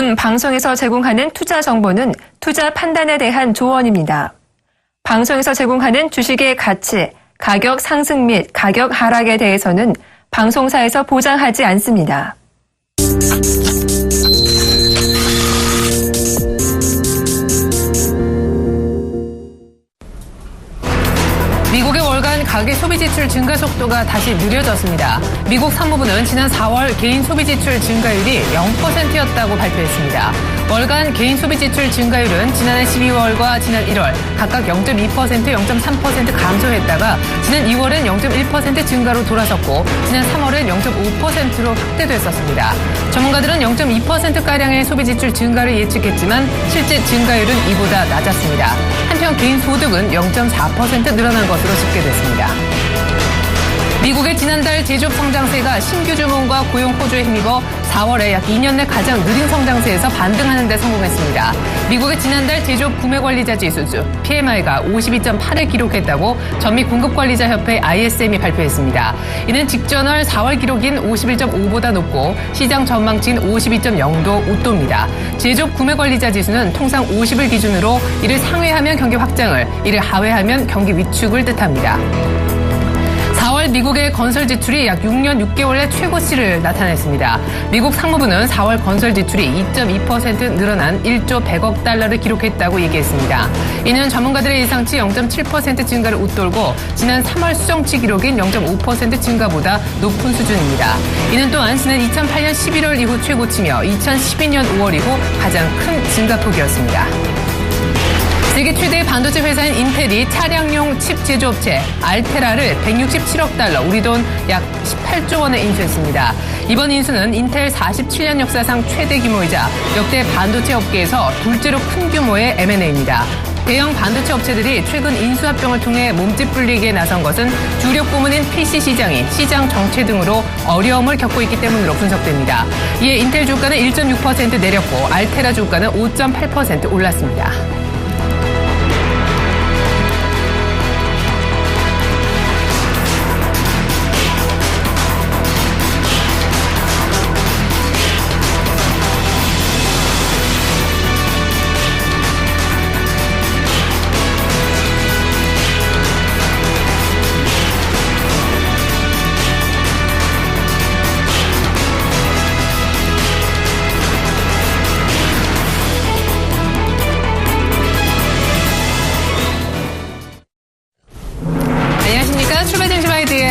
지금 방송에서 제공하는 투자 정보는 투자 판단에 대한 조언입니다. 방송에서 제공하는 주식의 가치, 가격 상승 및 가격 하락에 대해서는 방송사에서 보장하지 않습니다. 미국의 월간 가계 소비 지출 증가 속도가 다시 느려졌습니다. 미국 상무부는 지난 4월 개인 소비 지출 증가율이 0%였다고 발표했습니다. 월간 개인 소비 지출 증가율은 지난해 12월과 지난 1월 각각 0.2%, 0.3% 감소했다가 지난 2월엔 0.1% 증가로 돌아섰고 지난 3월엔 0.5%로 확대됐었습니다. 전문가들은 0.2%가량의 소비 지출 증가를 예측했지만 실제 증가율은 이보다 낮았습니다. 한편 개인 소득은 0.4% 늘어난 것으로 집계됐습니다. 미국의 지난달 제조업 성장세가 신규 주문과 고용 호조에 힘입어 4월에 약 2년 내 가장 느린 성장세에서 반등하는 데 성공했습니다. 미국의 지난달 제조업 구매관리자 지수 PMI가 52.8을 기록했다고 전미 공급관리자협회 ISM이 발표했습니다. 이는 직전월 4월 기록인 51.5보다 높고 시장 전망치인 52.0도 웃도입니다. 제조업 구매관리자 지수는 통상 50을 기준으로 이를 상회하면 경기 확장을, 이를 하회하면 경기 위축을 뜻합니다. 4월 미국의 건설 지출이 약 6년 6개월의 최고치를 나타냈습니다. 미국 상무부는 4월 건설 지출이 2.2% 늘어난 1조 100억 달러를 기록했다고 얘기했습니다. 이는 전문가들의 예상치 0.7% 증가를 웃돌고 지난 3월 수정치 기록인 0.5% 증가보다 높은 수준입니다. 이는 또한 지난 2008년 11월 이후 최고치며 2012년 5월 이후 가장 큰 증가폭이었습니다. 세계 최대 반도체 회사인 인텔이 차량용 칩 제조업체 알테라를 167억 달러, 우리 돈 약 18조 원에 인수했습니다. 이번 인수는 인텔 47년 역사상 최대 규모이자 역대 반도체 업계에서 둘째로 큰 규모의 M&A입니다. 대형 반도체 업체들이 최근 인수합병을 통해 몸집 불리기에 나선 것은 주력 부문인 PC 시장이 시장 정체 등으로 어려움을 겪고 있기 때문으로 분석됩니다. 이에 인텔 주가는 1.6% 내렸고 알테라 주가는 5.8% 올랐습니다.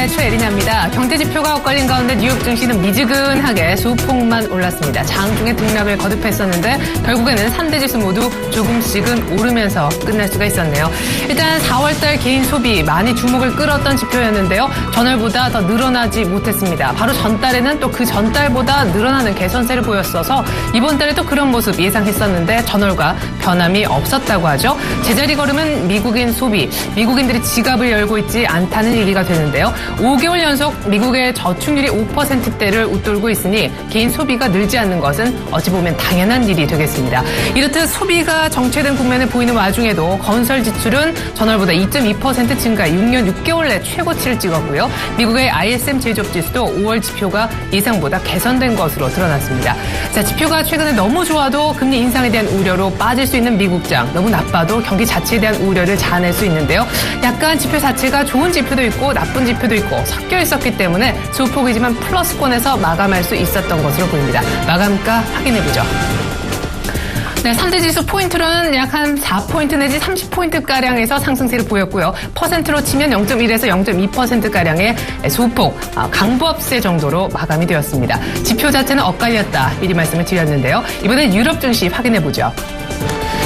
최예린입니다. 경제지표가 엇갈린 가운데 뉴욕 증시는 미지근하게 소폭만 올랐습니다. 장중에 등락을 거듭했었는데 결국에는 3대 지수 모두 조금씩은 오르면서 끝날 수가 있었네요. 일단 4월달 개인 소비 많이 주목을 끌었던 지표였는데요. 전월보다 더 늘어나지 못했습니다. 바로 전달에는 또 그 전달보다 늘어나는 개선세를 보였어서 이번 달에 또 그런 모습 예상했었는데 전월과 변함이 없었다고 하죠. 제자리 걸음은 미국인 소비, 미국인들이 지갑을 열고 있지 않다는 얘기가 되는데요. 5개월 연속 미국의 저축률이 5%대를 웃돌고 있으니 개인 소비가 늘지 않는 것은 어찌 보면 당연한 일이 되겠습니다. 이렇듯 소비가 정체된 국면을 보이는 와중에도 건설 지출은 전월보다 2.2% 증가, 6년 6개월 내 최고치를 찍었고요. 미국의 ISM 제조업 지수도 5월 지표가 예상보다 개선된 것으로 드러났습니다. 자, 지표가 최근에 너무 좋아도 금리 인상에 대한 우려로 빠질 수 있는 미국장, 너무 나빠도 경기 자체에 대한 우려를 자아낼 수 있는데요. 약간 지표 자체가 좋은 지표도 있고 나쁜 지표도 있고 섞여 있었기 때문에 소폭이지만 플러스권에서 마감할 수 있었던 것으로 보입니다. 마감가 확인해보죠. 네, 3대 지수 포인트로는 약 한 4포인트 내지 30포인트가량에서 상승세를 보였고요. 퍼센트로 치면 0.1에서 0.2%가량의 소폭, 강보합세 정도로 마감이 되었습니다. 지표 자체는 엇갈렸다, 미리 말씀을 드렸는데요. 이번엔 유럽 증시 확인해보죠.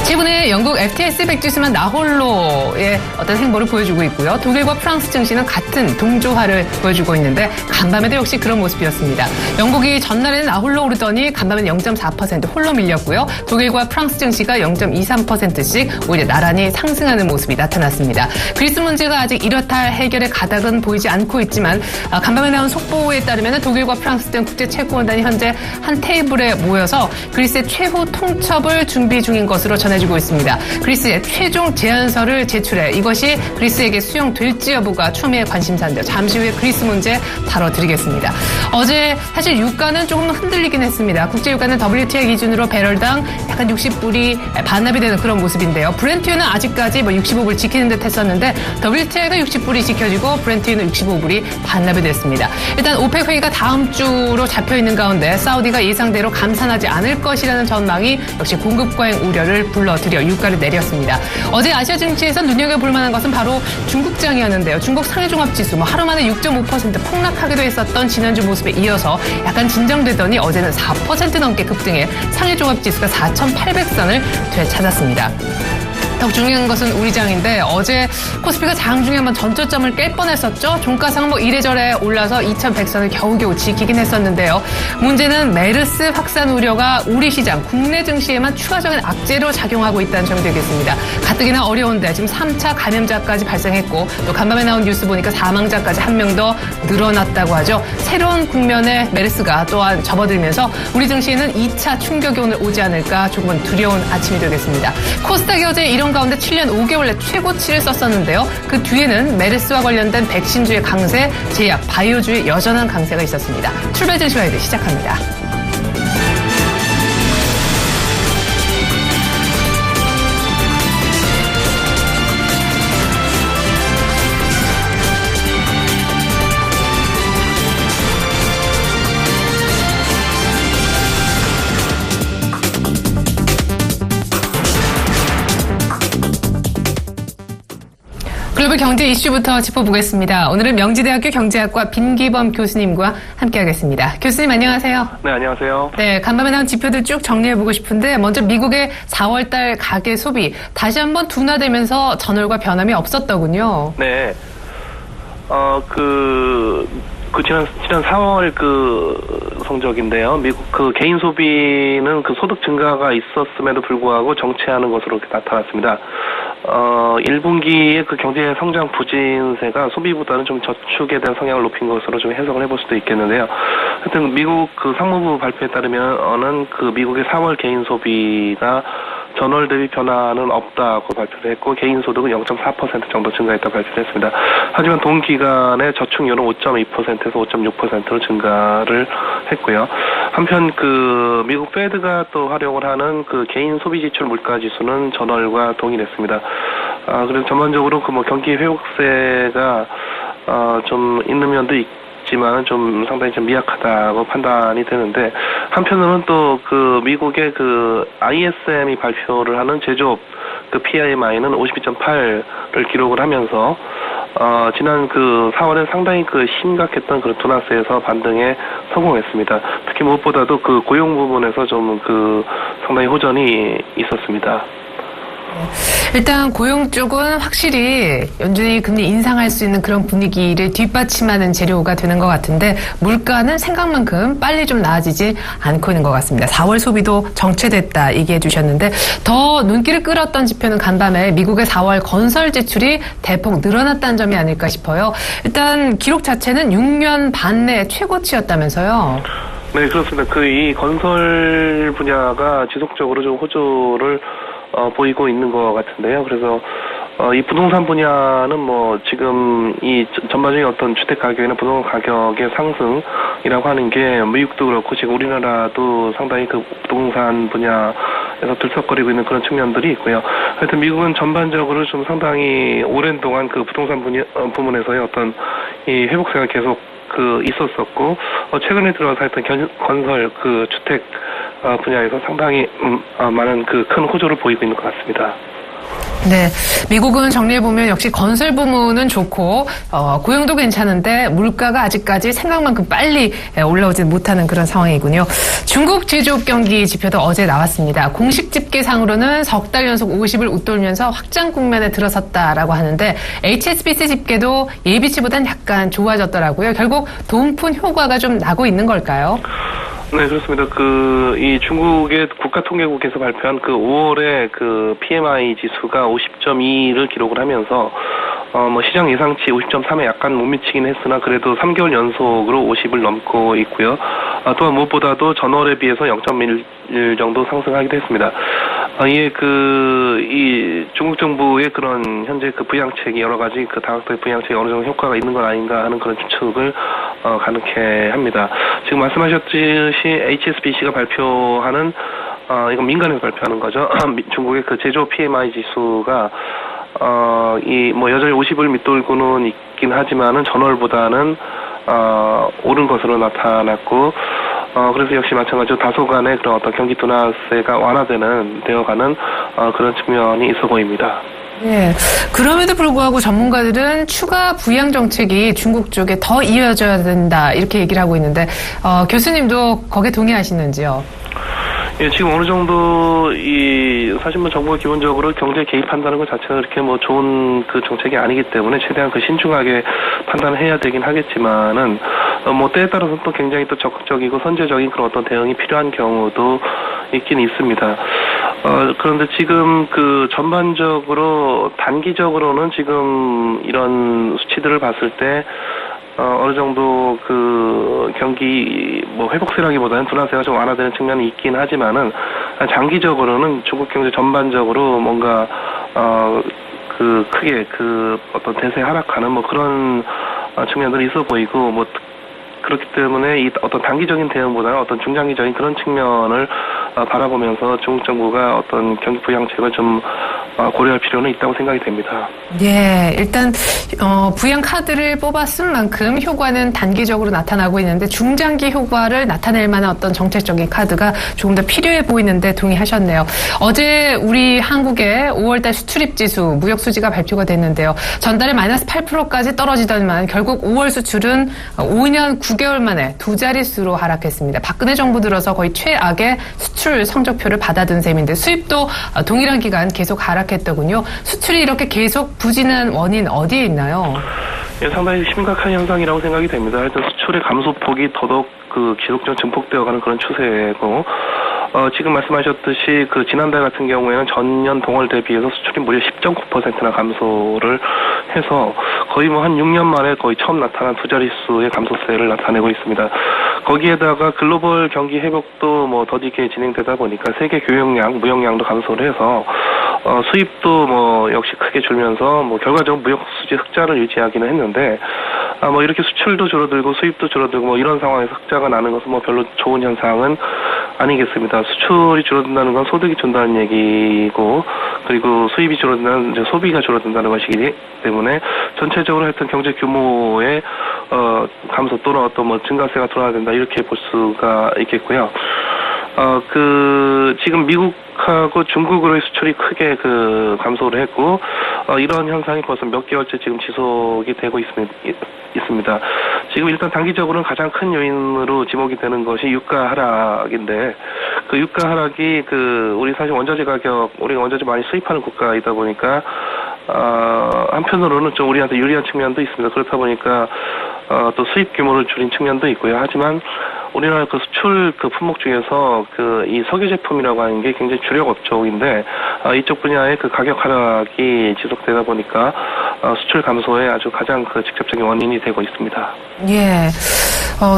최근에 영국 FTSE 100지수만 나홀로의 어떤 행보를 보여주고 있고요. 독일과 프랑스 증시는 같은 동조화를 보여주고 있는데 간밤에도 역시 그런 모습이었습니다. 영국이 전날에는 나홀로 오르더니 간밤에는 0.4% 홀로 밀렸고요. 독일과 프랑스 증시가 0.23%씩 오히려 나란히 상승하는 모습이 나타났습니다. 그리스 문제가 아직 이렇다 할 해결의 가닥은 보이지 않고 있지만 간밤에 나온 속보에 따르면 독일과 프랑스 등 국제 채권단이 현재 한 테이블에 모여서 그리스의 최후 통첩을 준비 중인 것으로 전해집니다. 가지고 있습니다. 그리스의 최종 제안서를 제출해 이것이 그리스에게 수용될지 여부가 추미애 관심사인데요. 잠시 후에 그리스 문제 다뤄드리겠습니다. 어제 사실 유가는 조금 흔들리긴 했습니다. 국제유가는 WTI 기준으로 배럴당 약간 60불이 반납이 되는 그런 모습인데요. 브렌트유는 아직까지 65불 지키는 듯 했었는데 WTI가 60불이 지켜지고 브렌트유는 65불이 반납이 됐습니다. 일단 오펙 회의가 다음 주로 잡혀있는 가운데 사우디가 예상대로 감산하지 않을 것이라는 전망이 역시 공급 과잉 우려를 불러들여 유가를 내렸습니다. 어제 아시아 증시에서 눈여겨볼 만한 것은 바로 중국장이었는데요. 중국 상해종합지수 하루 만에 6.5% 폭락하기도 했었던 지난주 모습에 이어서 약간 진정되더니 어제는 4% 넘게 급등해 상해종합지수가 4,800선을 되찾았습니다. 더 중요한 것은 우리 장인데 어제 코스피가 장중에 한번 전저점을 깰 뻔했었죠. 종가상 이래저래 올라서 2,100선을 겨우겨우 지키긴 했었는데요. 문제는 메르스 확산 우려가 우리 시장, 국내 증시에만 추가적인 악재로 작용하고 있다는 점이 되겠습니다. 가뜩이나 어려운데 지금 3차 감염자까지 발생했고 또 간밤에 나온 뉴스 보니까 사망자까지 한 명 더 늘어났다고 하죠. 새로운 국면에 메르스가 또한 접어들면서 우리 증시에는 2차 충격이 오늘 오지 않을까 조금은 두려운 아침이 되겠습니다. 코스닥이 어제 이런 가운데 7년 5개월 내 최고치를 썼었는데요. 그 뒤에는 메르스와 관련된 백신주의 강세, 제약, 바이오주의 여전한 강세가 있었습니다. 출발 증시 가이드 시작합니다. 글로벌 경제 이슈부터 짚어보겠습니다. 오늘은 명지대학교 경제학과 빈기범 교수님과 함께하겠습니다. 교수님 안녕하세요. 네, 안녕하세요. 네, 간밤에 나온 지표들 쭉 정리해보고 싶은데 먼저 미국의 4월달 가계 소비 다시 한번 둔화되면서 전월과 변함이 없었더군요. 네, 지난 4월 성적인데요. 미국 개인 소비는 소득 증가가 있었음에도 불구하고 정체하는 것으로 나타났습니다. 1분기의 경제 성장 부진세가 소비보다는 좀 저축에 대한 성향을 높인 것으로 좀 해석을 해볼 수도 있겠는데요. 하여튼 미국 상무부 발표에 따르면은 미국의 4월 개인 소비가 전월 대비 변화는 없다고 발표를 했고 개인 소득은 0.4% 정도 증가했다고 발표를 했습니다. 하지만 동기간에 저축률은 5.2%에서 5.6%로 증가를 했고요. 한편 미국 페드가 또 활용을 하는 개인 소비 지출 물가 지수는 전월과 동일했습니다. 그래서 전반적으로 경기 회복세가 좀 있는 면도 있지만 좀 상당히 좀 미약하다고 판단이 되는데 한편으로는 또 미국의 ISM이 발표를 하는 제조업 PMI는 52.8를 기록을 하면서 지난 4월에 상당히 심각했던 둔화세에서 반등에 성공했습니다. 특히 무엇보다도 고용 부분에서 좀 상당히 호전이 있었습니다. 일단 고용 쪽은 확실히 연준이 금리 인상할 수 있는 그런 분위기를 뒷받침하는 재료가 되는 것 같은데 물가는 생각만큼 빨리 좀 나아지지 않고 있는 것 같습니다. 4월 소비도 정체됐다 얘기해 주셨는데 더 눈길을 끌었던 지표는 간밤에 미국의 4월 건설 지출이 대폭 늘어났다는 점이 아닐까 싶어요. 일단 기록 자체는 6년 반 내 최고치였다면서요. 네, 그렇습니다. 이 건설 분야가 지속적으로 좀 호조를 보이고 있는 것 같은데요. 그래서 이 부동산 분야는 지금 이 전반적인 어떤 주택 가격이나 부동산 가격의 상승이라고 하는 게 미국도 그렇고 지금 우리나라도 상당히 부동산 분야에서 들썩거리고 있는 그런 측면들이 있고요. 하여튼 미국은 전반적으로 좀 상당히 오랜 동안 부동산 부문에서의 어떤 이 회복세가 계속 있었었고 최근에 들어서 하여튼 건설 주택 분야에서 상당히 많은 큰 호조를 보이고 있는 것 같습니다. 네, 미국은 정리해보면 역시 건설 부문은 좋고 고용도 괜찮은데 물가가 아직까지 생각만큼 빨리 올라오지 못하는 그런 상황이군요. 중국 제조업 경기 지표도 어제 나왔습니다. 공식 집계상으로는 석 달 연속 50을 웃돌면서 확장 국면에 들어섰다라고 하는데 HSBC 집계도 예비치보단 약간 좋아졌더라고요. 결국 돈푼 효과가 좀 나고 있는 걸까요? 네, 그렇습니다. 이 중국의 국가통계국에서 발표한 5월에 PMI 지수가 50.2를 기록을 하면서, 시장 예상치 50.3에 약간 못 미치긴 했으나 그래도 3개월 연속으로 50을 넘고 있고요. 또한 무엇보다도 전월에 비해서 0.1 정도 상승하기도 했습니다. 이 중국 정부의 그런 현재 그 부양책이 여러 가지 그 다각도의 부양책이 어느 정도 효과가 있는 건 아닌가 하는 그런 추측을 가능케 합니다. 지금 말씀하셨듯이 HSBC가 발표하는 이건 민간에서 발표하는 거죠. 중국의 그 제조 PMI 지수가 여전히 50을 밑돌고는 있긴 하지만은 전월보다는 오른 것으로 나타났고, 그래서 역시 마찬가지로 다소간의 그런 어떤 경기 둔화세가 되어가는 그런 측면이 있어 보입니다. 네. 그럼에도 불구하고 전문가들은 추가 부양 정책이 중국 쪽에 더 이어져야 된다 이렇게 얘기를 하고 있는데 교수님도 거기에 동의하시는지요? 예, 지금 어느 정도 사실 정부가 기본적으로 경제에 개입한다는 것 자체가 그렇게 좋은 그 정책이 아니기 때문에 최대한 그 신중하게 판단을 해야 되긴 하겠지만은 때에 따라서 또 굉장히 또 적극적이고 선제적인 그런 어떤 대응이 필요한 경우도 있긴 있습니다. 그런데 지금 그 전반적으로 단기적으로는 지금 이런 수치들을 봤을 때 어느 정도 그 경기 회복세라기보다는 둔화세가 좀 완화되는 측면이 있긴 하지만은 장기적으로는 중국 경제 전반적으로 뭔가 크게 어떤 대세 하락하는 그런 측면들이 있어 보이고 그렇기 때문에 이 어떤 단기적인 대응보다는 어떤 중장기적인 그런 측면을 바라보면서 중국 정부가 어떤 경기 부양책을 좀 고려할 필요는 있다고 생각이 됩니다. 예, 일단 부양 카드를 뽑았을 만큼 효과는 단기적으로 나타나고 있는데 중장기 효과를 나타낼 만한 어떤 정책적인 카드가 조금 더 필요해 보이는데 동의하셨네요. 어제 우리 한국의 5월달 수출입 지수 무역 수지가 발표가 됐는데요. 전달에 마이너스 8%까지 떨어지더니만 결국 5월 수출은 5년 9개월 만에 두 자릿수로 하락했습니다. 박근혜 정부 들어서 거의 최악의 수출 성적표를 받아든 셈인데 수입도 동일한 기간 계속 하락했더군요. 수출이 이렇게 계속 부진한 원인 어디에 있나요? 예, 상당히 심각한 현상이라고 생각이 됩니다. 하여튼 수출의 감소폭이 더더욱 지속적으로 증폭되어가는 그런 추세고, 지금 말씀하셨듯이 지난달 같은 경우에는 전년 동월 대비해서 수출이 무려 10.9%나 감소를 해서 거의 한 6년 만에 거의 처음 나타난 두 자릿수의 감소세를 나타내고 있습니다. 거기에다가 글로벌 경기 회복도 더디게 진행되다 보니까 세계 교역량, 무역량도 감소를 해서 수입도 역시 크게 줄면서 결과적으로 무역 수지 흑자를 유지하기는 했는데 이렇게 수출도 줄어들고 수입도 줄어들고 이런 상황에서 흑자가 나는 것은 별로 좋은 현상은 아니겠습니다. 수출이 줄어든다는 건 소득이 준다는 얘기고, 그리고 수입이 줄어든다는 이제 소비가 줄어든다는 것이기 때문에 전체적으로 하여튼 경제 규모의 감소 또는 어떤 증가세가 돌아야 된다 이렇게 볼 수가 있겠고요. 지금 미국하고 중국으로의 수출이 크게 감소를 했고, 이런 현상이 벌써 몇 개월째 지금 지속이 되고 있습니다. 지금 일단 단기적으로는 가장 큰 요인으로 지목이 되는 것이 유가 하락인데, 그 유가 하락이 우리 사실 원자재 가격, 우리가 원자재 많이 수입하는 국가이다 보니까, 한편으로는 좀 우리한테 유리한 측면도 있습니다. 그렇다 보니까, 또 수입 규모를 줄인 측면도 있고요. 하지만, 우리나라 수출 품목 중에서 이 석유 제품이라고 하는 게 굉장히 주력 업종인데 이쪽 분야의 가격 하락이 지속되다 보니까 수출 감소에 아주 가장 직접적인 원인이 되고 있습니다. 예.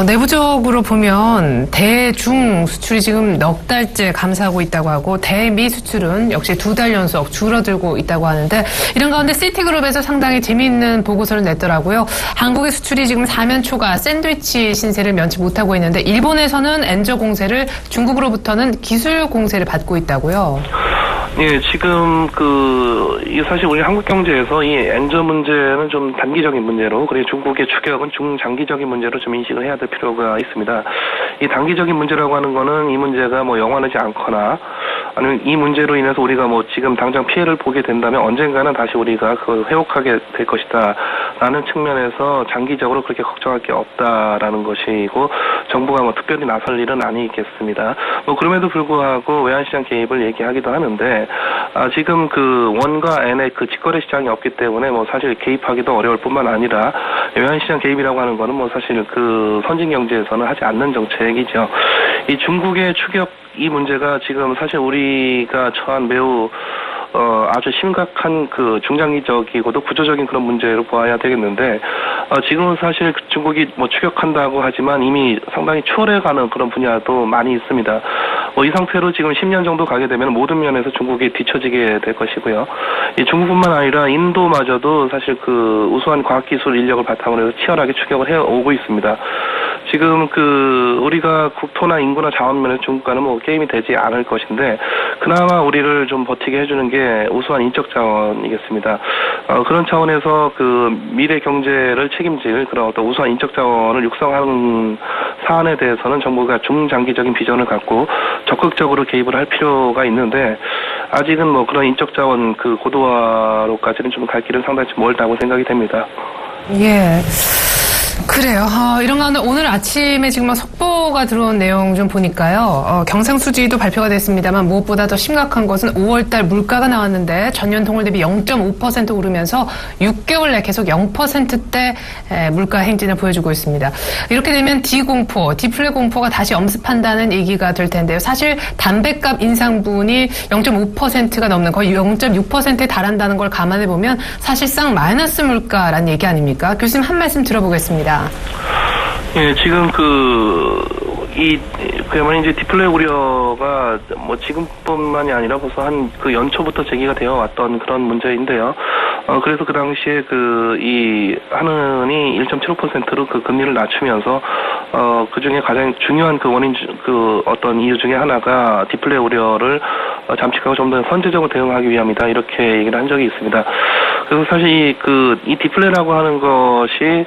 내부적으로 보면 대중 수출이 지금 넉 달째 감소하고 있다고 하고 대미 수출은 역시 2달 연속 줄어들고 있다고 하는데 이런 가운데 시티그룹에서 상당히 재미있는 보고서를 냈더라고요. 한국의 수출이 지금 사면초가 샌드위치 신세를 면치 못하고 있는데 일본에서는 엔저 공세를 중국으로부터는 기술 공세를 받고 있다고요. 예, 지금 사실 우리 한국 경제에서 이 엔저 문제는 좀 단기적인 문제로, 그리고 중국의 추격은 중장기적인 문제로 좀 인식을 해야 될 필요가 있습니다. 이 단기적인 문제라고 하는 거는 이 문제가 영원하지 않거나, 아니면 이 문제로 인해서 우리가 지금 당장 피해를 보게 된다면 언젠가는 다시 우리가 회복하게 될 것이다 라는 측면에서 장기적으로 그렇게 걱정할 게 없다라는 것이고, 정부가 특별히 나설 일은 아니겠습니다. 그럼에도 불구하고 외환시장 개입을 얘기하기도 하는데, 지금 원과 엔의 직거래 시장이 없기 때문에 사실 개입하기도 어려울 뿐만 아니라 외환시장 개입이라고 하는 거는 사실 선진 경제에서는 하지 않는 정책이죠. 이 중국의 추격 이 문제가 지금 사실 우리가 처한 매우 아주 심각한 중장기적이고도 구조적인 그런 문제로 보아야 되겠는데, 지금은 사실 중국이 추격한다고 하지만 이미 상당히 추월해가는 그런 분야도 많이 있습니다. 이 상태로 지금 10년 정도 가게 되면 모든 면에서 중국이 뒤처지게 될 것이고요. 이 중국뿐만 아니라 인도마저도 사실 그 우수한 과학기술 인력을 바탕으로 해서 치열하게 추격을 해오고 있습니다. 지금 우리가 국토나 인구나 자원면에서 중국과는 뭐 게임이 되지 않을 것인데, 그나마 우리를 좀 버티게 해주는 게 우수한 인적 자원이겠습니다. 그런 차원에서 미래 경제를 책임질 그런 어떤 우수한 인적 자원을 육성하는 사안에 대해서는 정부가 중장기적인 비전을 갖고 적극적으로 개입을 할 필요가 있는데, 아직은 뭐 그런 인적 자원 고도화로까지는 좀 갈 길은 상당히 좀 멀다고 생각이 됩니다. 예. 그래요. 이런 가운데 오늘 아침에 지금 속보가 들어온 내용 좀 보니까요. 경상수지도 발표가 됐습니다만 무엇보다 더 심각한 것은 5월달 물가가 나왔는데 전년 동월 대비 0.5% 오르면서 6개월 내 계속 0%대 물가 행진을 보여주고 있습니다. 이렇게 되면 디플레 공포가 다시 엄습한다는 얘기가 될 텐데요. 사실 담배값 인상분이 0.5%가 넘는 거의 0.6%에 달한다는 걸 감안해 보면 사실상 마이너스 물가란 얘기 아닙니까? 교수님 한 말씀 들어보겠습니다. 예, 지금 그야말로 이제 디플레 우려가 뭐 지금뿐만이 아니라 벌써 한 연초부터 제기가 되어 왔던 그런 문제인데요. 그래서 그 당시에 이 한은이 1.75%로 금리를 낮추면서 그 중에 가장 중요한 원인 어떤 이유 중에 하나가 디플레 우려를 잠식하고 좀 더 선제적으로 대응하기 위함이다, 이렇게 얘기를 한 적이 있습니다. 그래서 사실 이 디플레라고 하는 것이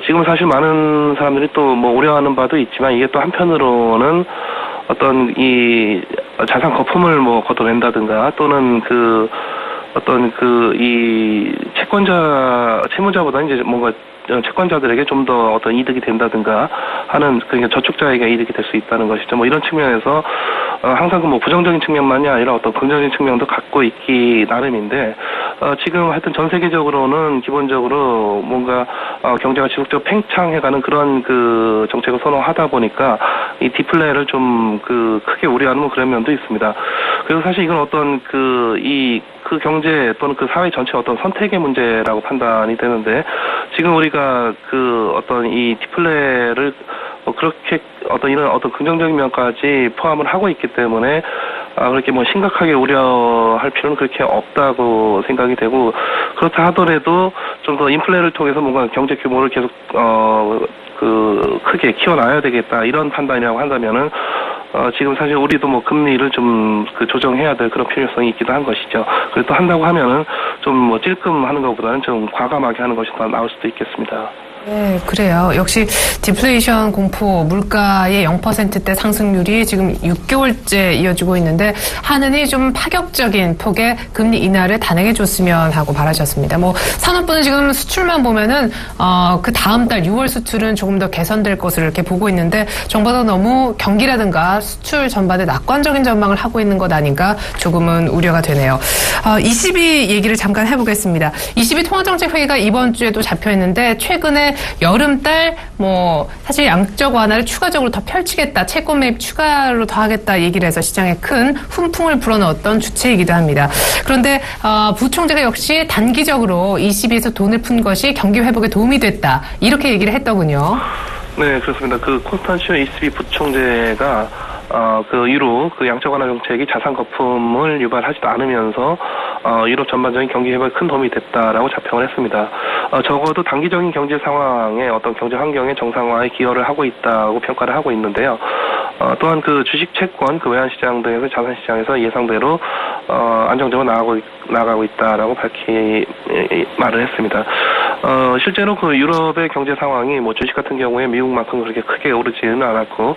지금 사실 많은 사람들이 또 뭐 우려하는 바도 있지만, 이게 또 한편으로는 어떤 이 자산 거품을 뭐 걷어낸다든가, 또는 이 채무자보다 이제 뭔가 채권자들에게 좀 더 어떤 이득이 된다든가 하는, 그러니까 저축자에게 이득이 될 수 있다는 것이죠. 뭐 이런 측면에서 항상 뭐 부정적인 측면만이 아니라 어떤 긍정적인 측면도 갖고 있기 나름인데, 지금 하여튼 전 세계적으로는 기본적으로 뭔가 경제가 지속적으로 팽창해가는 그런 정책을 선호하다 보니까 이 디플레를 좀 크게 우려하는 뭐 그런 면도 있습니다. 그래서 사실 이건 어떤 경제 또는 사회 전체 어떤 선택의 문제라고 판단이 되는데, 지금 우리가 어떤 이 디플레를 그렇게 이런 긍정적인 면까지 포함을 하고 있기 때문에 그렇게 뭐 심각하게 우려할 필요는 그렇게 없다고 생각이 되고, 그렇다 하더라도 좀 더 인플레를 통해서 뭔가 경제 규모를 계속 크게 키워놔야 되겠다, 이런 판단이라고 한다면은 지금 사실 우리도 뭐 금리를 좀 조정해야 될 그런 필요성이 있기도 한 것이죠. 그래서 또 한다고 하면은 좀 뭐 찔끔 하는 것보다는 좀 과감하게 하는 것이 더 나을 수도 있겠습니다. 네, 그래요. 역시 디플레이션 공포, 물가의 0%대 상승률이 지금 6개월째 이어지고 있는데, 한은이 좀 파격적인 폭의 금리 인하를 단행해줬으면 하고 바라셨습니다. 뭐 산업부는 지금 수출만 보면은 그 다음 달 6월 수출은 조금 더 개선될 것으로 이렇게 보고 있는데, 정부가 너무 경기라든가 수출 전반에 낙관적인 전망을 하고 있는 것 아닌가 조금은 우려가 되네요. 22 얘기를 잠깐 해보겠습니다. 22 통화정책회의가 이번 주에도 잡혀 있는데, 최근에 여름달 사실 양적 완화를 추가적으로 더 펼치겠다, 채권 매입 추가로 더 하겠다 얘기를 해서 시장에 큰 훈풍을 불어넣었던 주체이기도 합니다. 그런데 부총재가 역시 단기적으로 ECB에서 돈을 푼 것이 경기 회복에 도움이 됐다, 이렇게 얘기를 했더군요. 네, 그렇습니다. 콘스탄티노 ECB 부총재가 유로 양적 완화 정책이 자산 거품을 유발하지도 않으면서 유럽 전반적인 경기 회복에 큰 도움이 됐다라고 자평을 했습니다. 적어도 단기적인 경제 상황의 어떤 경제 환경의 정상화에 기여를 하고 있다고 평가를 하고 있는데요. 또한 주식 채권, 외환 시장 등에서 자산 시장에서 예상대로 안정적으로 나아가고 있다라고 말을 했습니다. 실제로 유럽의 경제 상황이 주식 같은 경우에 미국만큼 그렇게 크게 오르지는 않았고,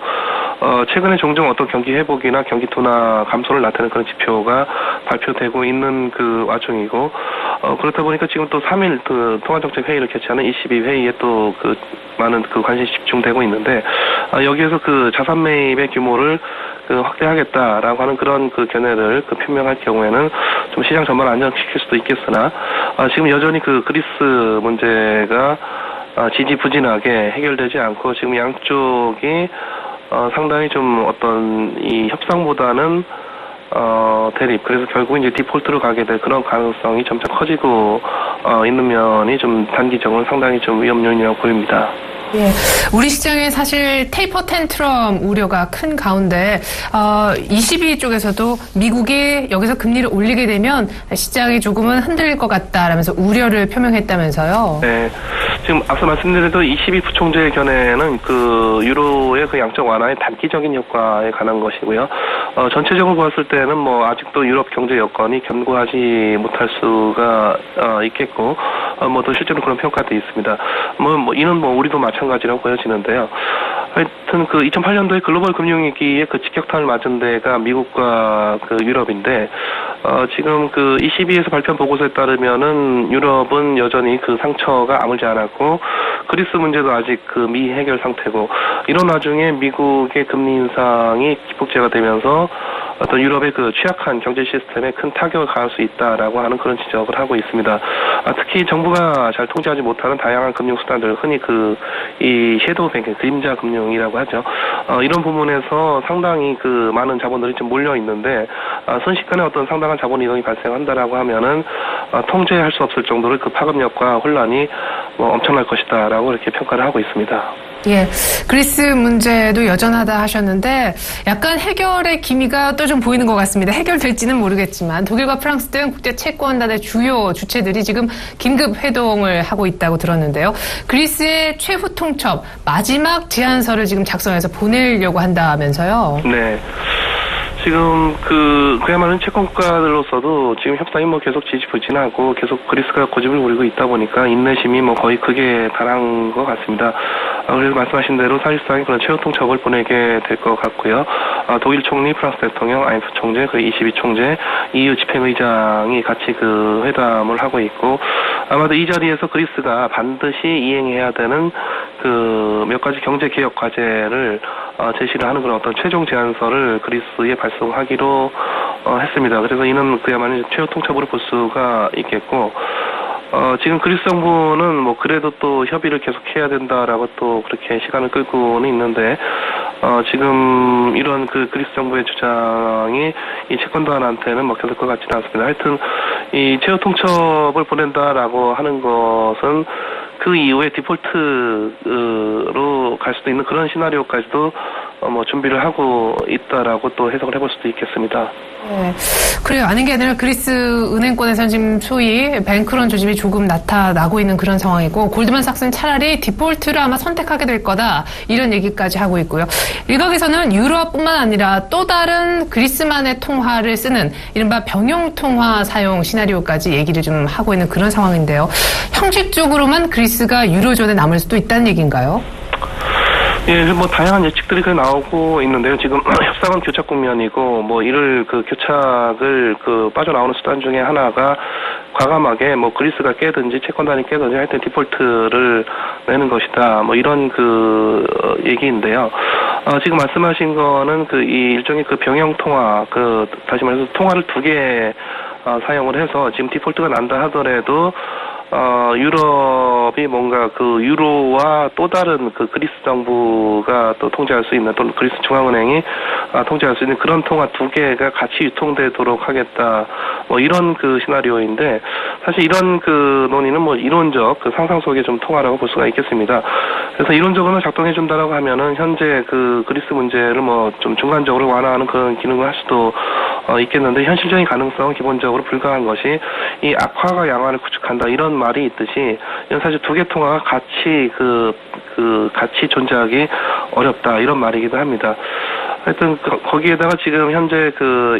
최근에 종종 어떤 경기 회복이나 경기 둔화 감소를 나타내는 그런 지표가 발표되고 있는 와중이고, 그렇다 보니까 지금 또 3일 통화정책 회의를 개최하는 ECB 회의에 또 많은 관심이 집중되고 있는데, 여기에서 자산 매입의 규모를 확대하겠다라고 하는 그런 견해를 표명할 경우에는 좀 시장 전반을 안정시킬 수도 있겠으나, 지금 여전히 그리스 문제가 지지부진하게 해결되지 않고, 지금 양쪽이 상당히 좀 어떤 이 협상보다는 대립, 그래서 결국 이제 디폴트로 가게 될 그런 가능성이 점차 커지고 있는 면이 좀 단기적으로 상당히 좀 위험 요인이라고 보입니다. 예, 우리 시장에 사실 테이퍼 텐트럼 우려가 큰 가운데 22 쪽에서도 미국이 여기서 금리를 올리게 되면 시장이 조금은 흔들릴 것 같다라면서 우려를 표명했다면서요. 네. 지금 앞서 말씀드린 22 부총재의 견해는 그 유로의 그 양적 완화의 단기적인 효과에 관한 것이고요. 전체적으로 보았을 때는 뭐 아직도 유럽 경제 여건이 견고하지 못할 수가 있겠고, 뭐 또 실제로 그런 평가도 있습니다. 뭐 이는 뭐 우리도 마찬가지라고 보여지는데요. 하여튼 그 2008년도에 글로벌 금융위기에 그 직격탄을 맞은 데가 미국과 그 유럽인데, 지금 그 ECB에서 발표한 보고서에 따르면은 유럽은 여전히 그 상처가 아물지 않았고, 그리스 문제도 아직 그 미해결 상태고, 이런 와중에 미국의 금리 인상이 기폭제가 되면서 어떤 유럽의 그 취약한 경제 시스템에 큰 타격을 가할 수 있다라고 하는 그런 지적을 하고 있습니다. 특히 정부가 잘 통제하지 못하는 다양한 금융 수단들, 흔히 이 섀도우 뱅킹, 그림자 금융이라고 하죠. 이런 부분에서 상당히 그 많은 자본들이 좀 몰려 있는데, 순식간에 어떤 상당한 자본 이동이 발생한다라고 하면은 통제할 수 없을 정도로 그 파급력과 혼란이 뭐 엄청날 것이다라고 이렇게 평가를 하고 있습니다. 예, 그리스 문제도 여전하다 하셨는데 약간 해결의 기미가 또 좀 보이는 것 같습니다. 해결될지는 모르겠지만 독일과 프랑스 등 국제 채권단의 주요 주체들이 지금 긴급 회동을 하고 있다고 들었는데요. 그리스의 최후 통첩 마지막 제안서를 지금 작성해서 보내려고 한다면서요. 네. 지금 그야말로 채권국가들로서도 지금 협상이 뭐 계속 지지부진하고 계속 그리스가 고집을 부리고 있다 보니까 인내심이 뭐 거의 극에 달한 것 같습니다. 그래서 말씀하신 대로 사실상 그런 최후 통첩을 보내게 될 것 같고요. 독일 총리, 프랑스 대통령, IMF 총재, 그 22 총재, EU 집행의장이 같이 그 회담을 하고 있고, 아마도 이 자리에서 그리스가 반드시 이행해야 되는 그 몇 가지 경제 개혁 과제를 제시를 하는 그런 어떤 최종 제안서를 그리스에 발송하기로 했습니다. 그래서 이는 그야말로 최후 통첩으로 볼 수가 있겠고, 지금 그리스 정부는 뭐 그래도 또 협의를 계속 해야 된다라고 또 그렇게 시간을 끌고는 있는데, 지금 이런 그 그리스 정부의 주장이 이 채권단한테는 먹혀들 것 같지는 않습니다. 하여튼 이 최후 통첩을 보낸다라고 하는 것은 그 이후에 디폴트로 갈 수도 있는 그런 시나리오까지도 뭐 준비를 하고 있다라고 또 해석을 해볼 수도 있겠습니다. 네, 그래요. 아닌 게 아니라 그리스 은행권에서는 지금 소위 뱅크런 조짐이 조금 나타나고 있는 그런 상황이고, 골드만삭스는 차라리 디폴트를 아마 선택하게 될 거다, 이런 얘기까지 하고 있고요. 일각에서는 유로뿐만 아니라 또 다른 그리스만의 통화를 쓰는 이른바 병용통화 사용 시나리오까지 얘기를 좀 하고 있는 그런 상황인데요. 형식적으로만 그리스가 유로존에 남을 수도 있다는 얘기인가요? 예, 뭐 다양한 예측들이 나오고 있는데요. 지금 협상은 교착 국면이고, 뭐 이를 그 교착을 빠져나오는 수단 중에 하나가 과감하게 뭐 그리스가 깨든지 채권단이 깨든지 하여튼 디폴트를 내는 것이다, 뭐 이런 얘기인데요. 지금 말씀하신 거는 이 일종의 병영 통화, 다시 말해서 통화를 두 개 사용을 해서 지금 디폴트가 난다 하더라도 유럽이 뭔가 유로와 또 다른 그리스 정부가 또 통제할 수 있는, 또 그리스 중앙은행이 통제할 수 있는 그런 통화 두 개가 같이 유통되도록 하겠다, 뭐 이런 시나리오인데, 사실 이런 논의는 뭐 이론적 상상 속의 좀 통화라고 볼 수가 있겠습니다. 그래서 이론적으로는 작동해 준다라고 하면은 현재 그리스 문제를 뭐 좀 중간적으로 완화하는 그런 기능을 할 수도 있겠는데, 현실적인 가능성은 기본적으로 불가한 것이 이 악화가 양화를 구축한다, 이런 말이 있듯이 이건 사실 두 개 통화가 같이 같이 존재하기 어렵다, 이런 말이기도 합니다. 하여튼 거기에다가 지금 현재